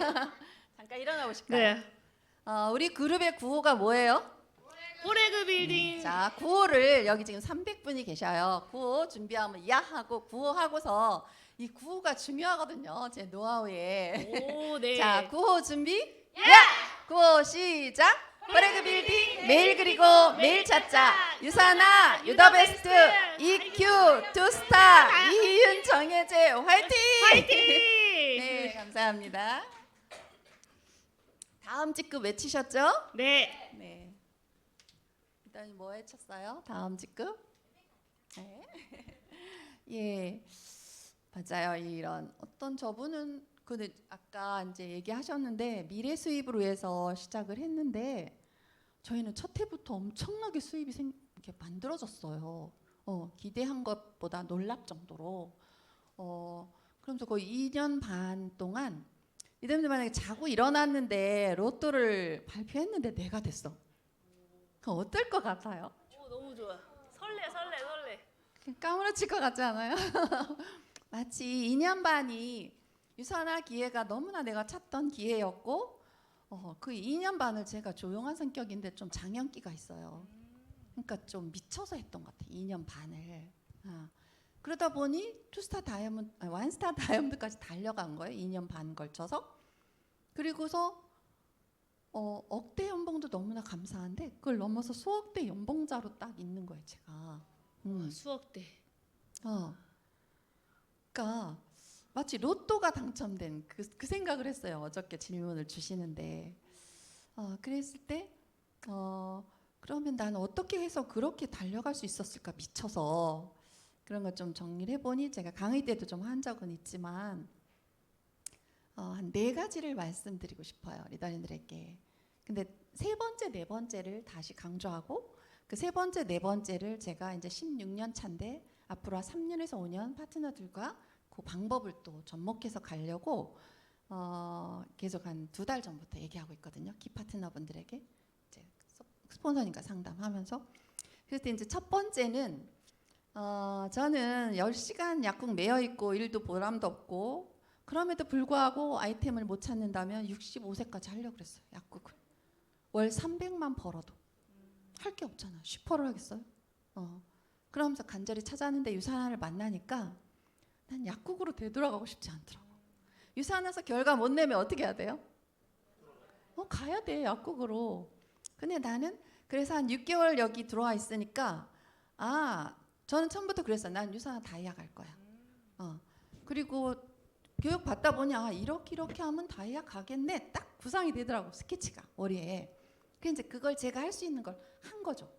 잠깐 일어나 보실까요? 네. 우리 그룹의 구호가 뭐예요? 오레그 빌딩. 자, 구호를 여기 지금 300분이 계셔요. 구호 준비하면 야 하고 구호 하고서, 이 구호가 중요하거든요. 제 노하우에. 오, 네. 자, 구호 준비. 야! 구호 시작. 오레그 빌딩 매일 그리고 매일 찾자. 유산화 유더베스트 EQ 투스타 이희윤 정혜재 화이팅! 화이팅! 네, 감사합니다. 다음 직급 외치셨죠? 네. 네. 일단 뭐 외쳤어요? 다음 직급? 네. 예, 맞아요. 이런 어떤 저분은 근데 아까 이제 얘기하셨는데 미래 수입으로 해서 시작을 했는데 저희는 첫 해부터 엄청나게 수입이 이렇게 만들어졌어요. 기대한 것보다 놀랍 정도로. 그러면서 거의 2년 반 동안 이들 만약에 자고 일어났는데 로또를 발표했는데 내가 됐어. 그럼 어떨 것 같아요? 오, 너무 좋아. 설레. 까무러칠 것 같지 않아요? 마치 2년 반이 유산화 기회가 너무나 내가 찾던 기회였고 그 2년 반을 제가 조용한 성격인데 좀 장연기가 있어요. 그러니까 좀 미쳐서 했던 것 같아요. 2년 반을. 그러다 보니 완스타 다이아몬드까지 달려간 거예요. 2년 반 걸쳐서. 그리고서 억대 연봉도 너무나 감사한데 그걸 넘어서 수억대 연봉자로 딱 있는 거예요. 제가. 수억대. 그러니까 마치 로또가 당첨된 그 생각을 했어요. 어저께 질문을 주시는데 그랬을 때 그러면 나는 어떻게 해서 그렇게 달려갈 수 있었을까 미쳐서 그런 걸 좀 정리를 해보니 제가 강의 때도 좀 한 적은 있지만 한 4가지를 말씀드리고 싶어요. 리더님들에게. 근데 3번째, 4번째를 다시 강조하고 그 3번째, 4번째를 제가 이제 16년 차인데 앞으로 한 3년에서 5년 파트너들과 그 방법을 또 접목해서 가려고 계속 한 2달 전부터 얘기하고 있거든요. 키 파트너분들에게 이제 스폰서니까 상담하면서. 그래서 이제 첫 번째는 저는 10시간 약국 매여 있고 일도 보람도 없고 그럼에도 불구하고 아이템을 못 찾는다면 65세까지 하려고 그랬어요. 약국을. 월 300만 벌어도 할 게 없잖아. 슈퍼를 하겠어요? 그러면서 간절히 찾았는데 유산화를 만나니까 난 약국으로 되돌아가고 싶지 않더라고. 유산화에서 결과 못 내면 어떻게 해야 돼요? 가야 돼 약국으로. 근데 나는 그래서 한 6개월 여기 들어와 있으니까 저는 처음부터 그랬어요. 난 유산화 다이아 갈 거야. 그리고 교육 받다 보니 이렇게 하면 다이아 가겠네. 딱 구상이 되더라고. 스케치가 머리에. 그래서 이제 그걸 제가 할 수 있는 걸 한 거죠.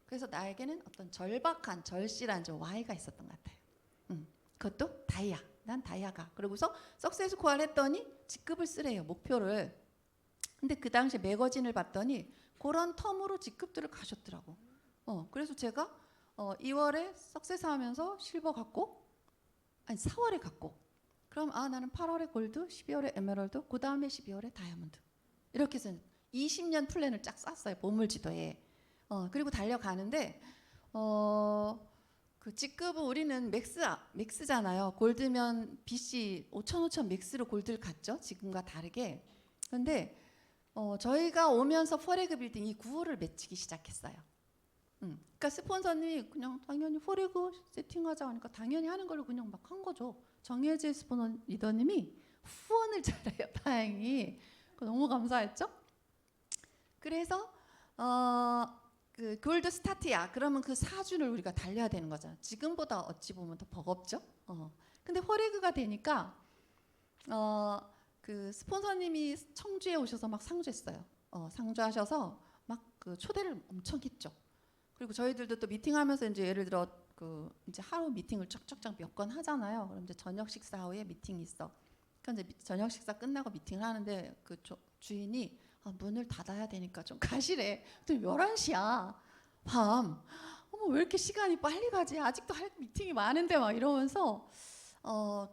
그래서 나에게는 어떤 절박한 절실한 좀 Y가 있었던 것 같아요. 그것도 다이아. 난 다이아가. 그러고서 석세스 코어를 했더니 직급을 쓰래요. 목표를. 근데 그 당시에 매거진을 봤더니 그런 텀으로 직급들을 가셨더라고. 그래서 제가 2월에 석세스 하면서 실버 갖고 4월에 갖고 그럼 나는 8월에 골드, 12월에 에메랄드, 그 다음에 12월에 다이아몬드. 이렇게 해서 20년 플랜을 쫙 쌌어요. 보물지도에. 그리고 달려가는데 그 직급은 우리는 맥스잖아요. 골드면 BC 5,000 맥스로 골드를 갔죠. 지금과 다르게. 그런데 저희가 오면서 포레그 빌딩 이 구호를 맺히기 시작했어요. 그러니까 스폰서님이 그냥 당연히 포레그 세팅하자 하니까 당연히 하는 걸로 그냥 막 한 거죠. 정혜재 스폰서 리더님이 후원을 잘해요. 다행히. 너무 감사했죠. 그래서 그 골드 스타트야. 그러면 그 4주를 우리가 달려야 되는 거잖아. 지금보다 어찌 보면 더 버겁죠. 근데 포레그가 되니까 그 스폰서님이 청주에 오셔서 막 상주했어요. 상주하셔서 막 그 초대를 엄청 했죠. 그리고 저희들도 또 미팅하면서 이제 예를 들어 그 이제 하루 미팅을 쫙쫙쫙 몇 건 하잖아요. 그럼 이제 저녁 식사 후에 미팅이 있어. 그러니까 이제 저녁 식사 끝나고 미팅을 하는데 그 주인이 문을 닫아야 되니까 좀 가시래. 또 11시야. 밤. 왜 이렇게 시간이 빨리 가지? 아직도 할 미팅이 많은데 막 이러면서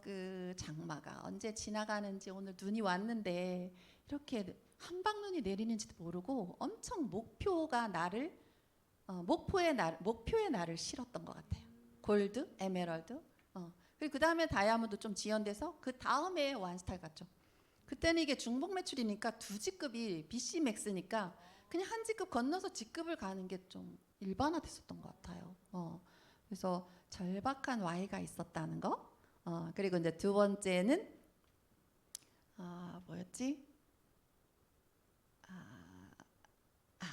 그 장마가 언제 지나가는지 오늘 눈이 왔는데 이렇게 한방눈이 내리는지도 모르고 엄청 목표의 나를 실었던 것 같아요. 골드, 에메랄드. 그리고 그 다음에 다이아몬드 좀 지연돼서 그 다음에 완스타일 갔죠. 그때는 이게 중복 매출이니까 2직급이 BC 맥스니까 그냥 한 직급 건너서 직급을 가는 게 좀 일반화됐었던 것 같아요. 그래서 절박한 Y가 있었다는 거. 그리고 이제 두 번째는 뭐였지?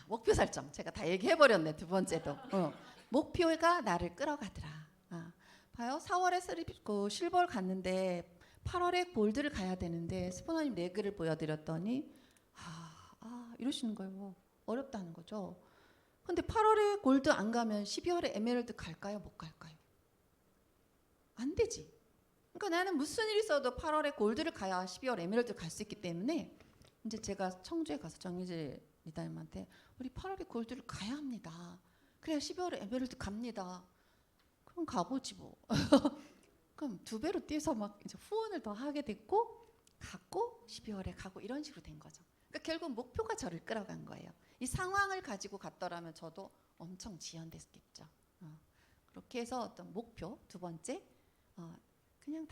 목표 설정. 제가 다 얘기해 버렸네. 두 번째도. 목표가 나를 끌어가더라. 봐요. 4월에 그 실버를 갔는데 8월에 골드를 가야 되는데 스포너님 레그를 보여드렸더니 이러시는 거예요. 어렵다는 거죠. 근데 8월에 골드 안 가면 12월에 에메랄드 갈까요? 못 갈까요? 안 되지. 그러니까 나는 무슨 일이 있어도 8월에 골드를 가야 12월 에메랄드 갈 수 있기 때문에 이제 제가 청주에 가서 정희재 리더님한테 우리 8월에 골드를 가야 합니다. 그래야 12월에 에메랄드 갑니다. 그럼 가보지 뭐. 그럼 두 배로 뛰어서 막 이제 후원을 더 하게 됐고 갔고 12월에 가고 이런 식으로 된 거죠. 그러니까 결국 목표가 저를 끌어간 거예요. 이 상황을 가지고 갔더라면 저도 엄청 지연됐겠죠. 그렇게 해서 어떤 목표 두 번째 그냥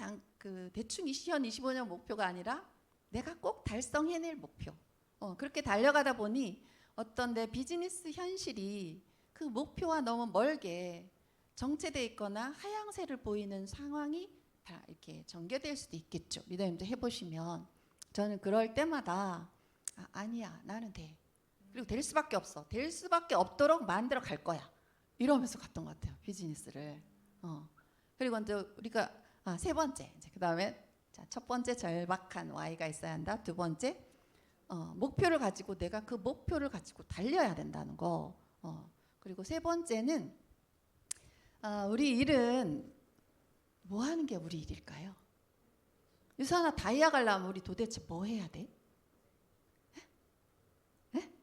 대충 20년, 25년 목표가 아니라 내가 꼭 달성해낼 목표. 그렇게 달려가다 보니 어떤 내 비즈니스 현실이 그 목표와 너무 멀게 정체돼 있거나 하향세를 보이는 상황이 다 이렇게 전개될 수도 있겠죠. 리더님도 해보시면 저는 그럴 때마다 아니야 나는 돼. 그리고 될 수밖에 없어. 될 수밖에 없도록 만들어 갈 거야. 이러면서 갔던 것 같아요. 비즈니스를. 그리고 이제 우리가 세 번째 이제 그다음에 첫 번째 절박한 Y가 있어야 한다. 두 번째 목표를 가지고 내가 그 목표를 가지고 달려야 된다는 거. 그리고 세 번째는 우리 일은 뭐 하는 게 우리 일일까요? 유산아 다이아 가려면 우리 도대체 뭐 해야 돼? 에?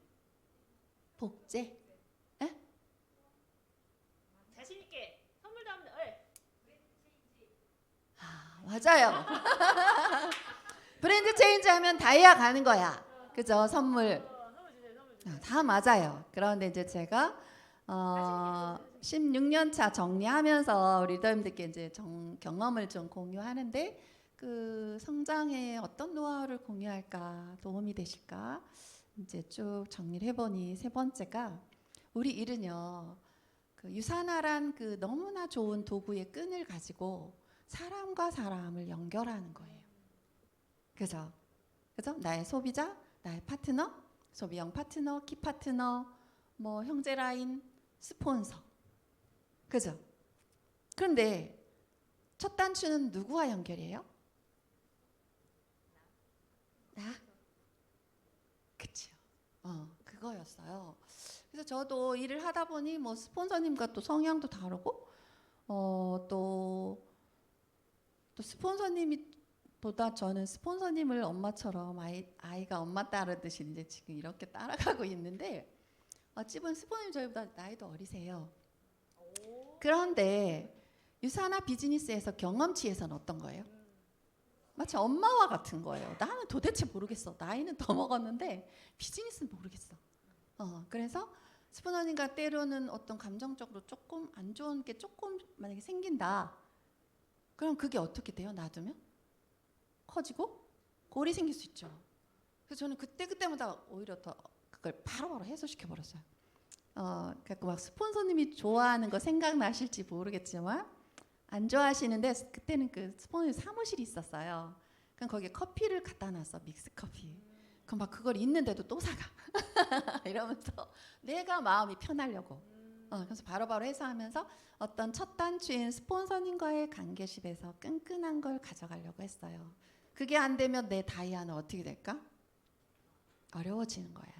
복제? 에? 자신 있게 선물도 합니다. 맞아요. 브랜드 체인지 하면 다이아 가는 거야. 그죠? 선물. 다 맞아요. 그런데 이제 제가 16년 차 정리하면서 우리 리더님들께 이제 경험을 좀 공유하는데 그 성장에 어떤 노하우를 공유할까 도움이 되실까 이제 쭉 정리를 해보니 세 번째가 우리 일은요 그 유산화란 그 너무나 좋은 도구의 끈을 가지고 사람과 사람을 연결하는 거예요. 그죠? 나의 소비자, 나의 파트너, 소비형 파트너, 키 파트너, 뭐 형제 라인, 스폰서. 그죠? 그런데 첫 단추는 누구와 연결이에요? 나? 그쵸. 그거였어요. 그래서 저도 일을 하다 보니 뭐 스폰서님과 또 성향도 다르고 또 스폰서님이 보다 저는 스폰서님을 엄마처럼 아이가 엄마 따르듯이 이제 지금 이렇게 따라가고 있는데 어찌 보면 스폰서님 저희보다 나이도 어리세요. 그런데 유산화 비즈니스에서 경험치에서는 어떤 거예요? 마치 엄마와 같은 거예요. 나는 도대체 모르겠어. 나이는 더 먹었는데 비즈니스는 모르겠어. 그래서 스폰서님과 때로는 어떤 감정적으로 조금 안 좋은 게 조금 만약에 생긴다. 그럼 그게 어떻게 돼요? 놔두면? 커지고 골이 생길 수 있죠. 그래서 저는 그때마다 오히려 더 그걸 바로바로 해소시켜 버렸어요. 그러니까 막 스폰서님이 좋아하는 거 생각나실지 모르겠지만 안 좋아하시는데 그때는 그 스폰서님 사무실이 있었어요. 그럼 거기에 커피를 갖다 놨어. 믹스 커피. 그럼 막 그걸 있는데도 또 사가. 이러면서 내가 마음이 편하려고. 그래서 바로바로 해소하면서 어떤 첫 단추인 스폰서님과의 관계십에서 끈끈한 걸 가져가려고 했어요. 그게 안 되면 내 다이아는 어떻게 될까? 어려워지는 거야.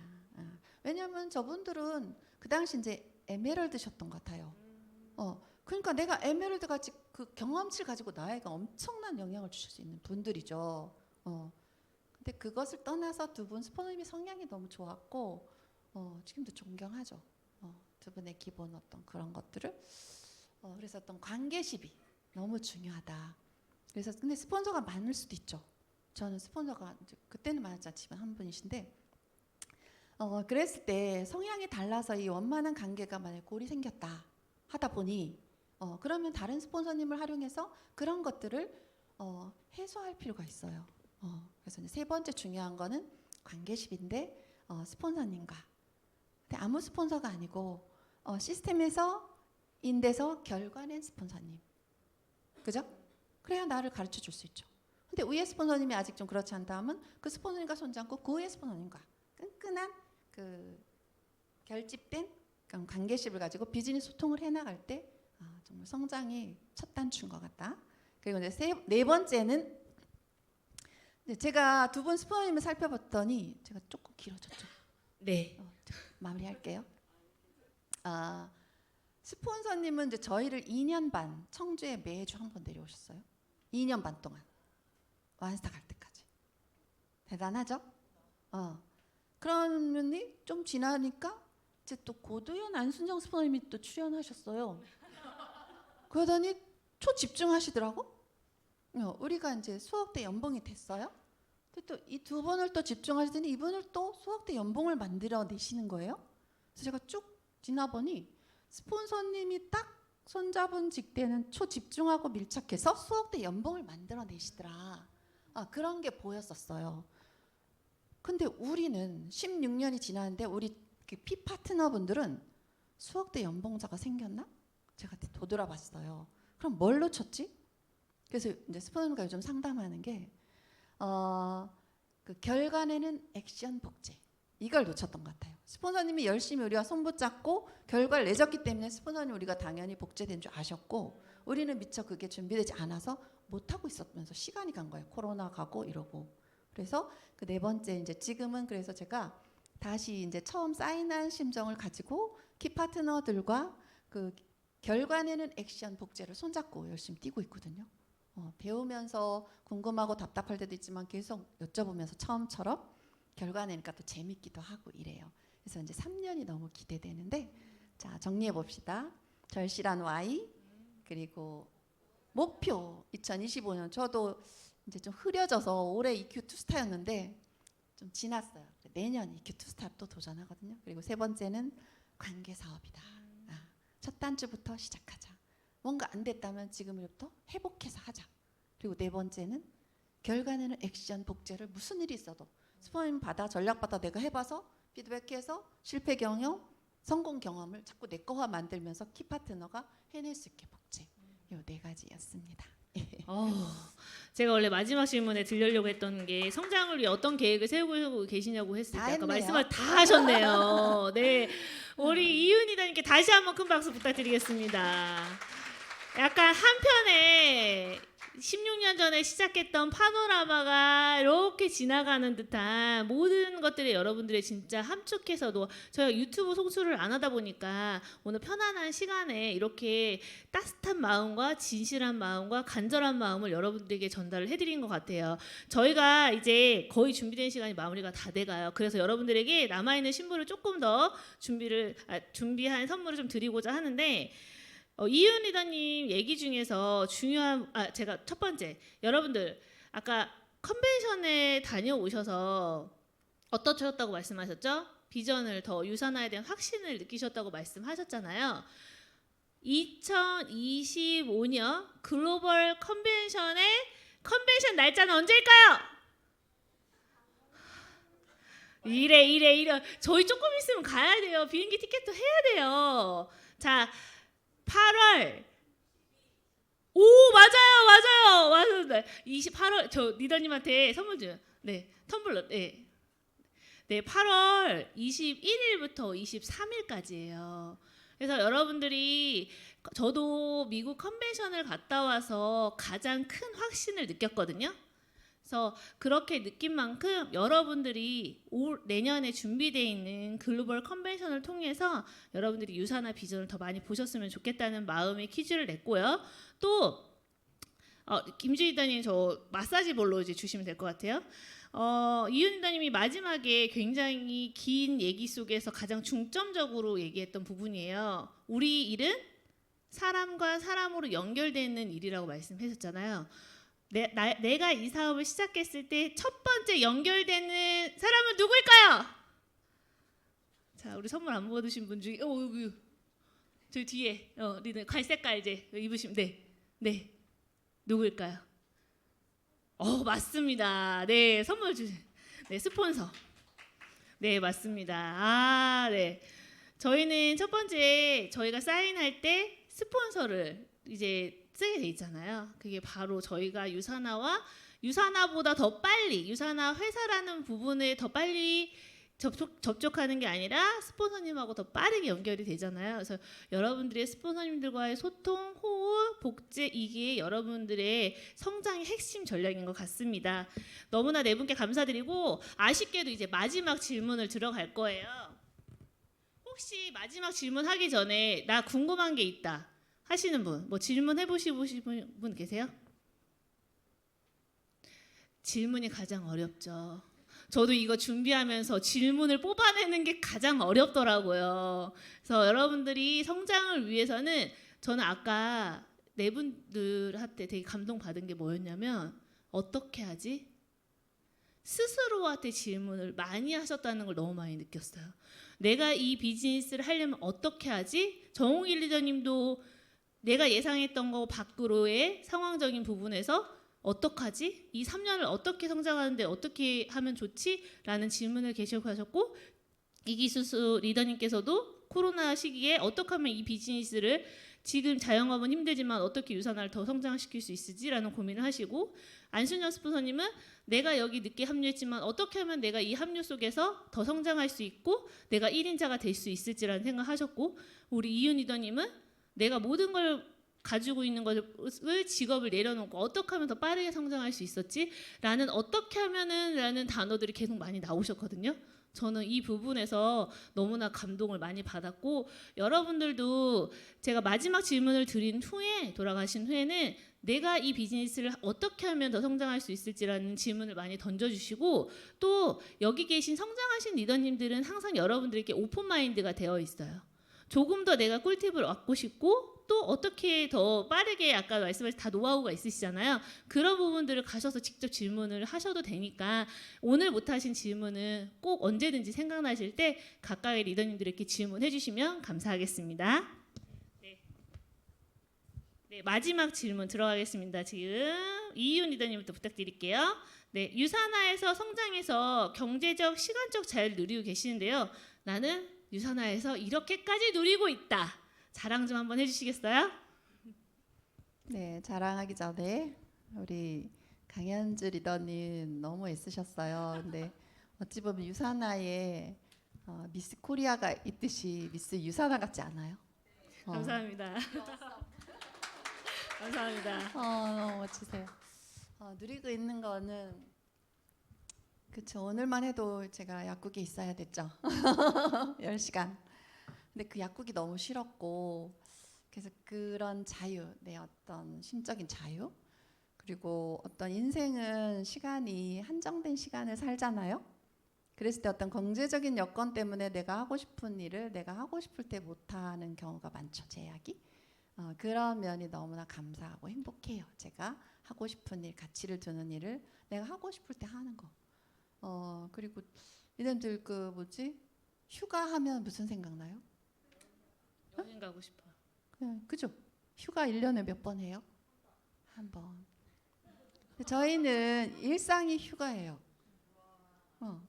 왜냐하면 저분들은 그 당시 이제 에메랄드셨던 것 같아요. 그러니까 내가 에메랄드 같이 그 경험치를 가지고 나에게 엄청난 영향을 주실 수 있는 분들이죠. 근데 그것을 떠나서 두 분 스폰서님의 성향이 너무 좋았고 지금도 존경하죠. 두 분의 기본 어떤 그런 것들을 그래서 어떤 관계십이 너무 중요하다. 그래서 근데 스폰서가 많을 수도 있죠. 저는 스폰서가 이제 그때는 많았지 않지만 한 분이신데 그랬을 때 성향이 달라서 이 원만한 관계가 만약에 골이 생겼다 하다 보니 그러면 다른 스폰서님을 활용해서 그런 것들을 해소할 필요가 있어요. 그래서 이제 세 번째 중요한 거는 관계십인데 스폰서님과 근데 아무 스폰서가 아니고 시스템에서 인데서 결과낸 스폰서님. 그죠? 그래야 나를 가르쳐 줄 수 있죠. 근데 위에 스폰서님이 아직 좀 그렇지 않다 하면 그 스폰서님과 손잡고 그 위에 스폰서님과 끈끈한 그 결집된 관계십을 가지고 비즈니스 소통을 해나갈 때 정말 성장의 첫 단추인 것 같다. 그리고 이제 네 번째는 제가 두 분 스폰서님을 살펴봤더니 제가 조금 길어졌죠. 네. 마무리할게요. 스폰서님은 이제 저희를 2년 반 청주에 매주 한 번 내려오셨어요. 2년 반 동안 완스타 갈 때까지. 대단하죠? 그러면이 좀 지나니까 이제 또 고도현 안순정 스폰서님이 또 출연하셨어요. 그러더니 초집중하시더라고. 우리가 이제 수억대 연봉이 됐어요. 근데 또 이 두 번을 또 집중하시더니 이분을 또 수억대 연봉을 만들어 내시는 거예요. 그래서 제가 쭉 지나보니 스폰서님이 딱 손잡은 직대는 초집중하고 밀착해서 수억대 연봉을 만들어 내시더라. 그런 게 보였었어요. 근데 우리는 16년이 지났는데 우리 그 피 파트너분들은 수억대 연봉자가 생겼나? 제가 도드라봤어요. 그럼 뭘 놓쳤지? 그래서 이제 스폰서님과 요즘 상담하는 게 그 결과내는 액션 복제 이걸 놓쳤던 것 같아요. 스폰서님이 열심히 우리와 손붙잡고 결과를 내줬기 때문에 스폰서님 우리가 당연히 복제된 줄 아셨고 우리는 미처 그게 준비되지 않아서 못하고 있었면서 시간이 간 거예요. 코로나 가고 이러고. 그래서 그 네 번째 이제 지금은 그래서 제가 다시 이제 처음 사인한 심정을 가지고 키 파트너들과 그 결과내는 액션 복제를 손잡고 열심히 뛰고 있거든요. 배우면서 궁금하고 답답할 때도 있지만 계속 여쭤보면서 처음처럼 결과내니까 또 재밌기도 하고 이래요. 그래서 이제 3년이 너무 기대되는데 자 정리해 봅시다. 절실한 Y 그리고 목표 2025년 저도 이제 좀 흐려져서 올해 EQ 투스타였는데 좀 지났어요. 내년 EQ 투스타 또 도전하거든요. 그리고 세 번째는 관계 사업이다. 첫 단추부터 시작하자. 뭔가 안 됐다면 지금부터 회복해서 하자. 그리고 네 번째는 결과내는 액션 복제를 무슨 일이 있어도 스포님 받아 전략 받아 내가 해봐서 피드백해서 실패 경험, 성공 경험을 자꾸 내 거화 만들면서 키 파트너가 해낼 수 있게 복제. 요 네 가지였습니다. 제가 원래 마지막 질문에 들려려고 했던 게 성장을 위해 어떤 계획을 세우고 계시냐고 했을 때 다 아까 했네요. 말씀을 다 하셨네요. 네, 우리 이윤이다님께 다시 한번 큰 박수 부탁드리겠습니다. 약간 한편에 16년 전에 시작했던 파노라마가 이렇게 지나가는 듯한 모든 것들이 여러분들의 진짜 함축해서도 저희가 유튜브 송출을 안 하다 보니까 오늘 편안한 시간에 이렇게 따뜻한 마음과 진실한 마음과 간절한 마음을 여러분들에게 전달을 해드린 것 같아요. 저희가 이제 거의 준비된 시간이 마무리가 다 돼가요. 그래서 여러분들에게 남아있는 신부를 조금 더 준비한 선물을 좀 드리고자 하는데 이윤 리더님 얘기 중에서 중요한 제가 첫 번째 여러분들 아까 컨벤션에 다녀오셔서 어떠셨다고 말씀하셨죠? 비전을 더 유산화에 대한 확신을 느끼셨다고 말씀하셨잖아요. 2025년 글로벌 컨벤션 날짜는 언제일까요? 이래 저희 조금 있으면 가야 돼요. 비행기 티켓도 해야 돼요. 자 8월 맞아요. 28월 저 리더님한테 선물 줘요. 네 텀블러 네 8월 21일부터 23일까지예요. 그래서 여러분들이 저도 미국 컨벤션을 갔다 와서 가장 큰 확신을 느꼈거든요. 그래서 그렇게 느낀 만큼 여러분들이 내년에 준비되어 있는 글로벌 컨벤션을 통해서 여러분들이 유산화 비전을 더 많이 보셨으면 좋겠다는 마음의 퀴즈를 냈고요. 또 김주희 리더님 저 마사지 볼로 이제 주시면 될 것 같아요. 이윤 리더님이 마지막에 굉장히 긴 얘기 속에서 가장 중점적으로 얘기했던 부분이에요. 우리 일은 사람과 사람으로 연결되는 일이라고 말씀하셨잖아요. 내가 이 사업을 시작했을 때 첫 번째 연결되는 사람은 누구일까요? 자, 우리 선물 안 받으신 분 중에 여기 저 뒤에 리더 갈색깔 이제 입으시면 네 누구일까요? 맞습니다. 네 선물 주세요. 네 스폰서. 네 맞습니다. 네 저희는 첫 번째 저희가 사인할 때 스폰서를 이제 쓰게 돼 있잖아요. 그게 바로 저희가 유산화보다 더 빨리 유산화 회사라는 부분에 더 빨리 접촉하는 게 아니라 스폰서님하고 더 빠르게 연결이 되잖아요. 그래서 여러분들의 스폰서님들과의 소통, 호흡, 복제 이게 여러분들의 성장의 핵심 전략인 것 같습니다. 너무나 네 분께 감사드리고 아쉽게도 이제 마지막 질문을 들어갈 거예요. 혹시 마지막 질문하기 전에 나 궁금한 게 있다 하시는 분, 뭐 질문해 보시고 싶은 분 계세요? 질문이 가장 어렵죠. 저도 이거 준비하면서 질문을 뽑아내는 게 가장 어렵더라고요. 그래서 여러분들이 성장을 위해서는 저는 아까 네 분들한테 되게 감동받은 게 뭐였냐면 어떻게 하지? 스스로한테 질문을 많이 하셨다는 걸 너무 많이 느꼈어요. 내가 이 비즈니스를 하려면 어떻게 하지? 정홍일 리더님도 내가 예상했던 거 밖으로의 상황적인 부분에서 어떡하지? 이 3년을 어떻게 성장하는데 어떻게 하면 좋지? 라는 질문을 계속하셨고 이기수수 리더님께서도 코로나 시기에 어떻게 하면 이 비즈니스를 지금 자영업은 힘들지만 어떻게 유산화를 더 성장시킬 수 있을지라는 고민을 하시고 안순영 스폰서님은 내가 여기 늦게 합류했지만 어떻게 하면 내가 이 합류 속에서 더 성장할 수 있고 내가 1인자가 될 수 있을지라는 생각하셨고 우리 이윤 리더님은 내가 모든 걸 가지고 있는 것을 직업을 내려놓고 어떻게 하면 더 빠르게 성장할 수 있었지? 라는 어떻게 하면은 라는 단어들이 계속 많이 나오셨거든요. 저는 이 부분에서 너무나 감동을 많이 받았고 여러분들도 제가 마지막 질문을 드린 후에 돌아가신 후에는 내가 이 비즈니스를 어떻게 하면 더 성장할 수 있을지라는 질문을 많이 던져주시고 또 여기 계신 성장하신 리더님들은 항상 여러분들에게 오픈마인드가 되어 있어요. 조금 더 내가 꿀팁을 얻고 싶고 또 어떻게 더 빠르게 아까 말씀하신 다 노하우가 있으시잖아요. 그런 부분들을 가셔서 직접 질문을 하셔도 되니까 오늘 못하신 질문은 꼭 언제든지 생각나실 때 가까이 리더님들에게 질문해 주시면 감사하겠습니다. 네, 마지막 질문 들어가겠습니다. 지금 이희훈 리더님부터 부탁드릴게요. 네, 유산화에서 성장해서 경제적, 시간적 자유를 누리고 계시는데요. 나는 유산화에서 이렇게까지 누리고 있다. 자랑 좀 한번 해주시겠어요? 네, 자랑하기 전에 우리 강현주 리더님 너무 애쓰셨어요. 근데 어찌 보면 유산화에 미스 코리아가 있듯이 미스 유산화 같지 않아요? 감사합니다. 감사합니다. 너무 멋지세요. 누리고 있는 거는 그쵸. 오늘만 해도 제가 약국에 있어야 됐죠. 10시간. 근데 그 약국이 너무 싫었고 그래서 그런 자유, 내 어떤 심적인 자유 그리고 어떤 인생은 시간이 한정된 시간을 살잖아요. 그랬을 때 어떤 경제적인 여건 때문에 내가 하고 싶은 일을 내가 하고 싶을 때 못하는 경우가 많죠. 제약이. 그런 면이 너무나 감사하고 행복해요. 제가 하고 싶은 일, 가치를 두는 일을 내가 하고 싶을 때 하는 거. 그리고 이놈들 그 뭐지? 휴가 하면 무슨 생각나요? 여행 가고 싶어요. 그죠? 휴가 1년에 몇 번 해요? 한 번. 저희는 일상이 휴가예요.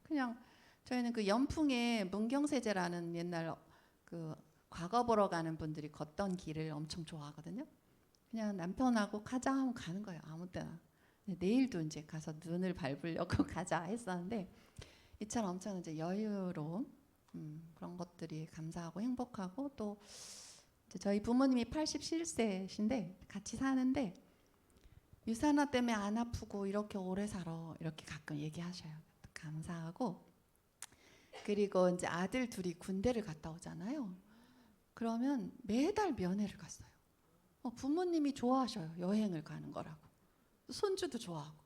그냥 저희는 그 연풍에 문경세제라는 옛날 그 과거 보러 가는 분들이 걷던 길을 엄청 좋아하거든요. 그냥 남편하고 가자 하면 가는 거예요. 아무 때나. 내일도 이제 가서 눈을 밟으려고 가자 했었는데 이처럼 엄청 이제 여유로운 그런 것들이 감사하고 행복하고 또 이제 저희 부모님이 87세신데 같이 사는데 유산화 때문에 안 아프고 이렇게 오래 살아 이렇게 가끔 얘기하셔요. 감사하고 그리고 이제 아들 둘이 군대를 갔다 오잖아요. 그러면 매달 면회를 갔어요. 부모님이 좋아하셔요. 여행을 가는 거라고. 손주도 좋아하고.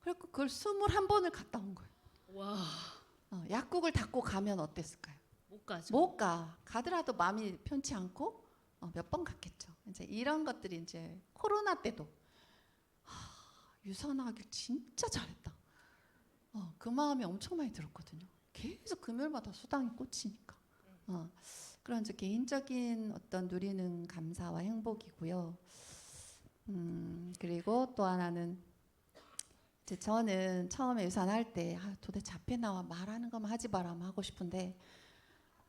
그래서 그걸 21번을 갔다 온 거예요. 와, 약국을 닫고 가면 어땠을까요? 못 가죠. 못 가. 가더라도 마음이 편치 않고 몇 번 갔겠죠. 이제 이런 것들이 이제 코로나 때도 유산화하길 진짜 잘했다. 그 마음이 엄청 많이 들었거든요. 계속 금요일마다 수당이 꽂히니까. 그런 이제 개인적인 어떤 누리는 감사와 행복이고요. 그리고 또 하나는 이제 저는 처음에 유산할 때 도대체 앞에 나와 말하는 것만 하지 말아만 하고 싶은데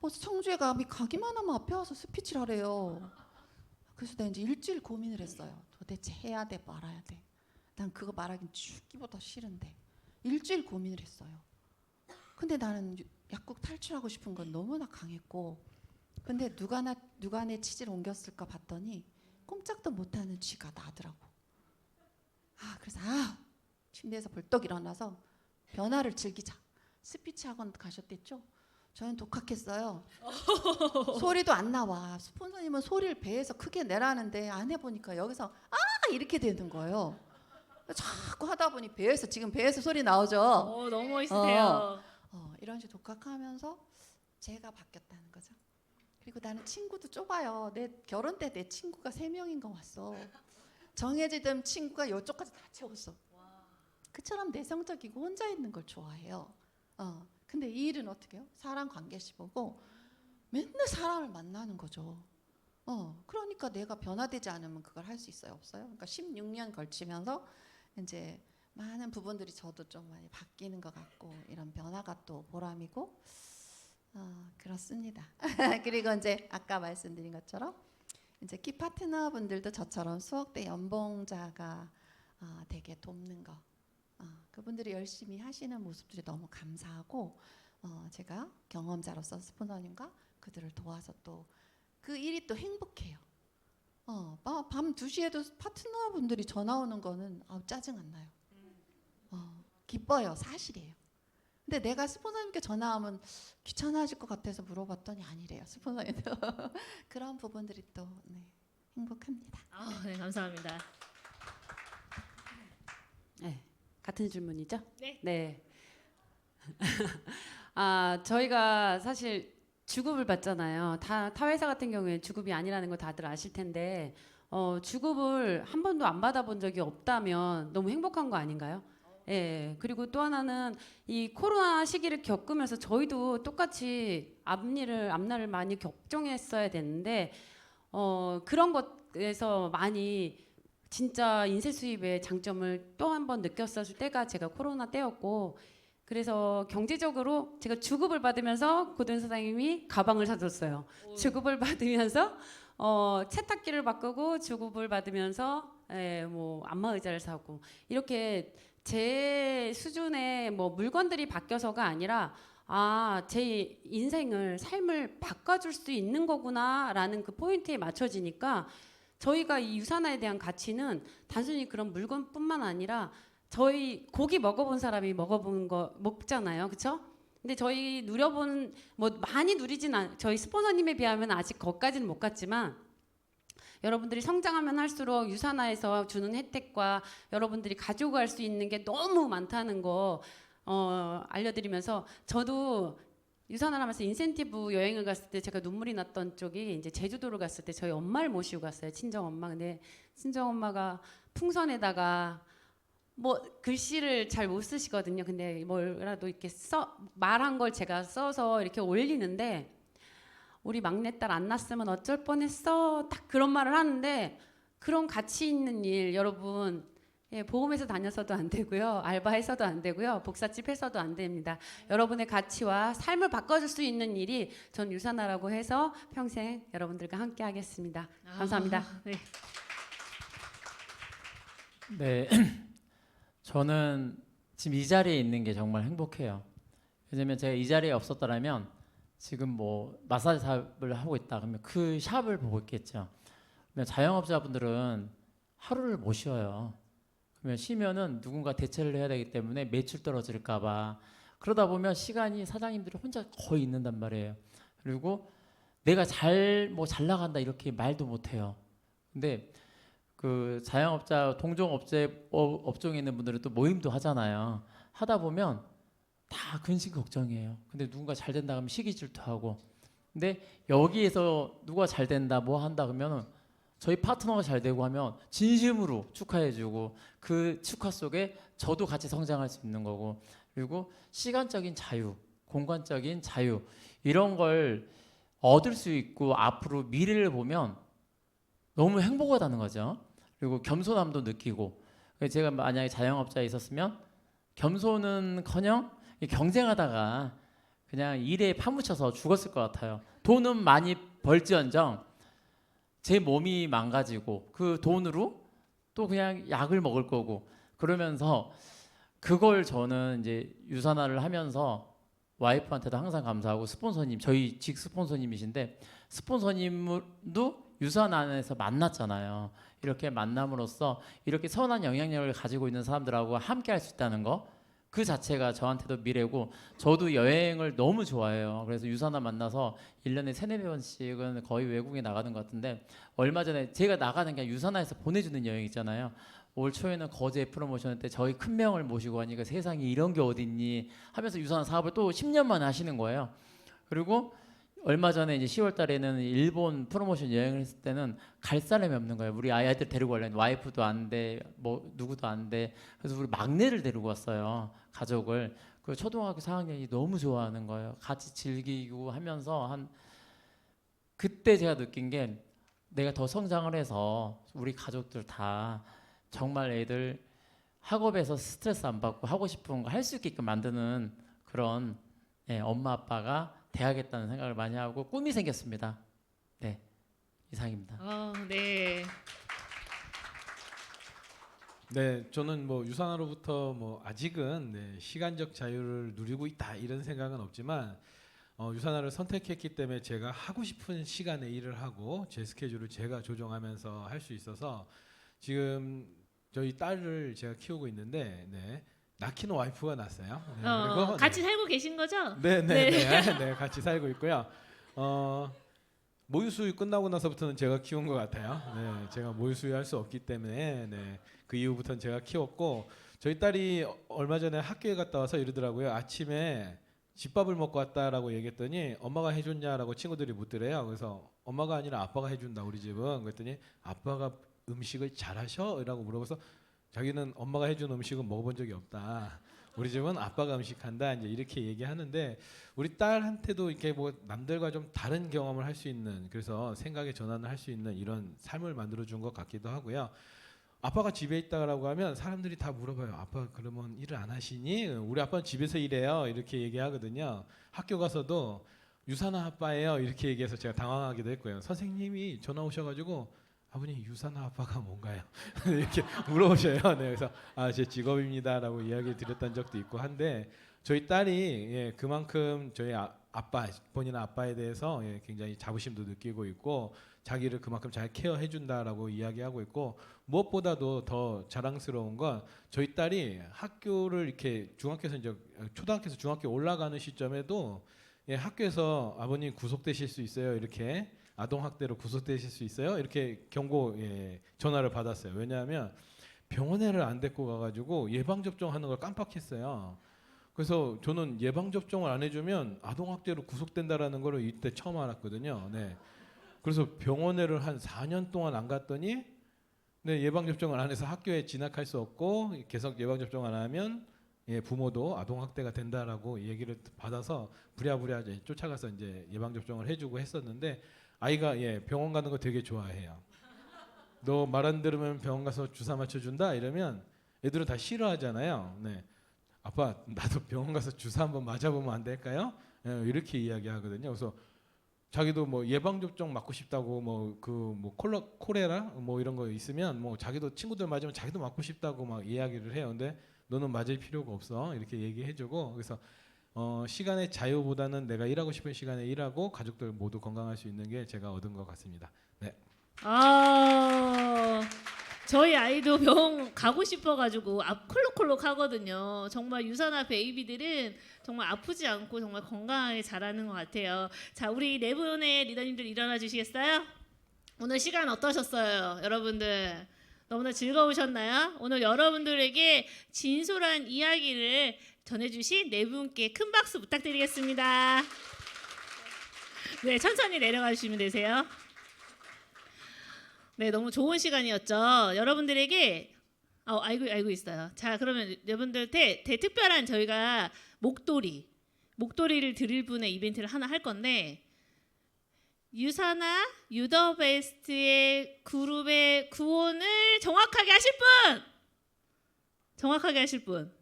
청주에 가기만 하면 앞에 와서 스피치를 하래요. 그래서 내가 이제 일주일 고민을 했어요. 도대체 해야 돼 말아야 돼. 난 그거 말하긴 죽기보다 싫은데 일주일 고민을 했어요. 근데 나는 약국 탈출하고 싶은 건 너무나 강했고 근데 누가 내 치질을 옮겼을까 봤더니 꼼짝도 못하는 쥐가 나더라고. 그래서 침대에서 벌떡 일어나서 변화를 즐기자. 스피치 학원 가셨댔죠? 저는 독학했어요. 소리도 안 나와. 스폰서님은 소리를 배에서 크게 내라는데 안 해보니까 여기서 아 이렇게 되는 거예요. 자꾸 하다 보니 지금 배에서 소리 나오죠. 너무 멋있으세요. 이런 식으로 독학하면서 제가 바뀌었다는 거죠. 그리고 나는 친구도 좁아요. 내 결혼 때 내 친구가 3명인가 왔어. 정해지던 친구가 이쪽까지 다 채웠어. 그처럼 내성적이고 혼자 있는 걸 좋아해요. 근데 이 일은 어떻게 해요? 사람 관계시 보고 맨날 사람을 만나는 거죠. 그러니까 내가 변화되지 않으면 그걸 할 수 있어요? 없어요? 그러니까 16년 걸치면서 이제 많은 부분들이 저도 좀 많이 바뀌는 것 같고 이런 변화가 또 보람이고 그렇습니다. 그리고 이제 아까 말씀드린 것처럼 이제 키 파트너분들도 저처럼 수억 대 연봉자가 되게 돕는 거 그분들이 열심히 하시는 모습들이 너무 감사하고 제가 경험자로서 스폰서님과 그들을 도와서 또 그 일이 또 행복해요. 밤 2시에도 파트너분들이 전화 오는 거는 짜증 안 나요. 기뻐요. 사실이에요. 근데 내가 스폰서님께 전화하면 귀찮아질 것 같아서 물어봤더니 아니래요. 스폰서님도 그런 부분들이 또 행복합니다. 네, 감사합니다. 네, 같은 질문이죠? 네. 네. 저희가 사실 주급을 받잖아요. 타 회사 같은 경우에 주급이 아니라는 거 다들 아실 텐데 주급을 한 번도 안 받아본 적이 없다면 너무 행복한 거 아닌가요? 예. 그리고 또 하나는 이 코로나 시기를 겪으면서 저희도 똑같이 앞날을 많이 걱정했어야 되는데 그런 것에서 많이 진짜 인쇄 수입의 장점을 또 한 번 느꼈었을 때가 제가 코로나 때였고 그래서 경제적으로 제가 주급을 받으면서 고든 사장님이 가방을 사줬어요. 주급을 받으면서 세탁기를 바꾸고 주급을 받으면서 뭐 안마 의자를 사고 이렇게 제 수준의 뭐 물건들이 바뀌어서가 아니라 제 인생을 삶을 바꿔줄 수 있는 거구나라는 그 포인트에 맞춰지니까 저희가 이 유산화에 대한 가치는 단순히 그런 물건뿐만 아니라 저희 고기 먹어본 사람이 먹어본 거 먹잖아요, 그렇죠? 근데 저희 누려본 뭐 많이 누리진 저희 스폰서님에 비하면 아직 거기까지는 못 갔지만 여러분들이 성장하면 할수록 유산화에서 주는 혜택과 여러분들이 가지고 갈 수 있는 게 너무 많다는 거 알려드리면서 저도 유산을 하면서 인센티브 여행을 갔을 때 제가 눈물이 났던 쪽이 이제 제주도를 갔을 때 저희 엄마를 모시고 갔어요. 친정 엄마. 근데 친정 엄마가 풍선에다가 뭐 글씨를 잘 못 쓰시거든요. 근데 뭐라도 이렇게 말한 걸 제가 써서 이렇게 올리는데 우리 막내딸 안 낳았으면 어쩔 뻔했어. 딱 그런 말을 하는데 그런 가치 있는 일 여러분 보험회사 다녀서도 안 되고요. 알바해서도 안 되고요. 복사집 해서도 안 됩니다. 여러분의 가치와 삶을 바꿔줄 수 있는 일이 전 유산화라고 해서 평생 여러분들과 함께 하겠습니다. 감사합니다. 네. 네, 저는 지금 이 자리에 있는 게 정말 행복해요. 왜냐면 제가 이 자리에 없었더라면 지금 뭐 마사지 샵을 하고 있다 그러면 그 샵을 보고 있겠죠. 그러면 자영업자분들은 하루를 못 쉬어요. 그러면 쉬면은 누군가 대체를 해야 되기 때문에 매출 떨어질까봐 그러다 보면 시간이 사장님들이 혼자 거의 있는단 말이에요. 그리고 내가 잘 나간다 이렇게 말도 못 해요. 근데 그 자영업자 업종에 있는 분들은 또 모임도 하잖아요. 하다 보면 다 근심 걱정이에요. 근데 누군가 잘 된다 하면 시기 질투하고. 근데 여기에서 누가 잘 된다 뭐 한다 그러면은 저희 파트너가 잘 되고 하면 진심으로 축하해주고 그 축하 속에 저도 같이 성장할 수 있는 거고 그리고 시간적인 자유, 공간적인 자유 이런 걸 얻을 수 있고 앞으로 미래를 보면 너무 행복하다는 거죠. 그리고 겸손함도 느끼고 제가 만약에 자영업자에 있었으면 겸손은커녕 경쟁하다가 그냥 일에 파묻혀서 죽었을 것 같아요. 돈은 많이 벌지언정 제 몸이 망가지고 그 돈으로 또 그냥 약을 먹을 거고 그러면서 그걸 저는 이제 유산화를 하면서 와이프한테도 항상 감사하고 스폰서님 저희 직 스폰서님이신데 스폰서님도 유산안에서 만났잖아요. 이렇게 만남으로써 이렇게 선한 영향력을 가지고 있는 사람들하고 함께 할 수 있다는 거 그 자체가 저한테도 미래고 저도 여행을 너무 좋아해요. 그래서 유산아 만나서 1년에 3-4번씩은 거의 외국에 나가는 것 같은데 얼마 전에 제가 나가는 게 아니라 유산아에서 보내주는 여행 있잖아요. 올 초에는 거제 프로모션 때 저희 큰 명을 모시고 하니까 세상에 이런 게 어딨니 하면서 유산아 사업을 또 10년 만에 하시는 거예요. 그리고 얼마 전에 이제 10월 달에는 일본 프로모션 여행을 했을 때는 갈 사람이 없는 거예요. 우리 아이들 데리고 가려면 와이프도 안 돼, 뭐 누구도 안 돼. 그래서 우리 막내를 데리고 왔어요. 가족을. 그 초등학교 4학년이 너무 좋아하는 거예요. 같이 즐기고 하면서 한 그때 제가 느낀 게 내가 더 성장을 해서 우리 가족들 다 정말 애들 학업에서 스트레스 안 받고 하고 싶은 거 할 수 있게끔 만드는 그런 엄마 아빠가 돼야겠다는 생각을 많이 하고 꿈이 생겼습니다. 네, 이상입니다. 네. 네, 저는 뭐 유산화로부터 뭐 아직은 시간적 자유를 누리고 있다 이런 생각은 없지만 유산화를 선택했기 때문에 제가 하고 싶은 시간에 일을 하고 제 스케줄을 제가 조정하면서 할 수 있어서 지금 저희 딸을 제가 키우고 있는데 낳기는 와이프가 낳았어요. 그리고 같이 살고 계신 거죠? 네, 같이 살고 있고요. 모유 수유 끝나고 나서부터는 제가 키운 것 같아요. 네, 제가 모유 수유할 수 없기 때문에 그 이후부터는 제가 키웠고 저희 딸이 얼마 전에 학교에 갔다 와서 이러더라고요. 아침에 집밥을 먹고 왔다라고 얘기했더니 엄마가 해줬냐라고 친구들이 묻더래요. 그래서 엄마가 아니라 아빠가 해준다 우리 집은. 그랬더니 아빠가 음식을 잘하셔? 라고 물어봐서 자기는 엄마가 해준 음식은 먹어본 적이 없다. 우리 집은 아빠가 음식한다. 이제 이렇게 얘기하는데 우리 딸한테도 이렇게 뭐 남들과 좀 다른 경험을 할 수 있는 그래서 생각의 전환을 할 수 있는 이런 삶을 만들어 준 것 같기도 하고요. 아빠가 집에 있다라고 하면 사람들이 다 물어봐요. 아빠 그러면 일을 안 하시니? 우리 아빠는 집에서 일해요. 이렇게 얘기하거든요. 학교 가서도 유산화 아빠예요. 이렇게 얘기해서 제가 당황하기도 했고요. 선생님이 전화 오셔가지고 아버님 유산화 아빠가 뭔가요? 이렇게 물어보셔요. 네, 그래서 제 직업입니다라고 이야기 드렸던 적도 있고 한데 저희 딸이 그만큼 저희 아빠 본인 아빠에 대해서 굉장히 자부심도 느끼고 있고 자기를 그만큼 잘 케어해 준다라고 이야기하고 있고 무엇보다도 더 자랑스러운 건 저희 딸이 학교를 이렇게 중학교에서 이제 초등학교에서 중학교 올라가는 시점에도 학교에서 아버님 구속되실 수 있어요. 이렇게 아동학대로 구속되실 수 있어요? 이렇게 경고 전화를 받았어요. 왜냐하면 병원에를 안 데리고 가가지고 예방접종하는 걸 깜빡했어요. 그래서 저는 예방접종을 안 해주면 아동학대로 구속된다라는 걸 이때 처음 알았거든요. 네. 그래서 병원에를 한 4년 동안 안 갔더니 예방접종을 안 해서 학교에 진학할 수 없고 계속 예방접종 안 하면 부모도 아동학대가 된다라고 얘기를 받아서 부랴부랴 쫓아가서 이제 예방접종을 해주고 했었는데 아이가 병원 가는 거 되게 좋아해요. 너 말 안 들으면 병원 가서 주사 맞춰준다 이러면 애들은 다 싫어하잖아요. 네. 아빠 나도 병원 가서 주사 한번 맞아보면 안 될까요? 이렇게 이야기하거든요. 그래서 자기도 뭐 예방접종 맞고 싶다고 콜레라 뭐 이런 거 있으면 뭐 자기도 친구들 맞으면 자기도 맞고 싶다고 막 이야기를 해요. 근데 너는 맞을 필요가 없어 이렇게 얘기해주고 그래서 시간의 자유보다는 내가 일하고 싶은 시간에 일하고 가족들 모두 건강할 수 있는 게 제가 얻은 것 같습니다. 네. 저희 아이도 병원 가고 싶어가지고 콜록콜록 하거든요. 정말 유산화 베이비들은 정말 아프지 않고 정말 건강하게 자라는 것 같아요. 자, 우리 네 분의 리더님들 일어나 주시겠어요? 오늘 시간 어떠셨어요, 여러분들? 너무나 즐거우셨나요? 오늘 여러분들에게 진솔한 이야기를 전해주신 네 분께 큰 박수 부탁드리겠습니다. 네, 천천히 내려가 주시면 되세요. 네, 너무 좋은 시간이었죠. 여러분들에게 알고 있어요. 자, 그러면 여러분들한테 특별한 저희가 목도리를 드릴 분의 이벤트를 하나 할 건데 유산화 유더베스트의 그룹의 구혼을 정확하게 하실 분.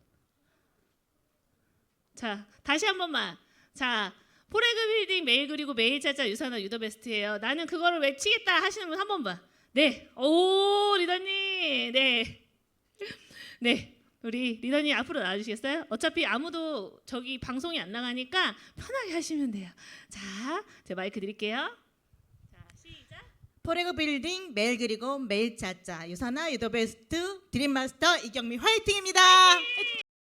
자, 다시 한 번만. 자, 포레그 빌딩 메일 그리고 메일 찾아 유산화 유더베스트예요. 나는 그거를 외치겠다 하시는 분 한 번만. 네, 오 리더님, 네, 우리 리더님 앞으로 나와주시겠어요? 어차피 아무도 저기 방송이 안 나가니까 편하게 하시면 돼요. 자, 제 마이크 드릴게요. 자, 시작. 포레그 빌딩 메일 그리고 메일 찾자 유산화 유더베스트 드림마스터 이경미 화이팅입니다. 화이팅!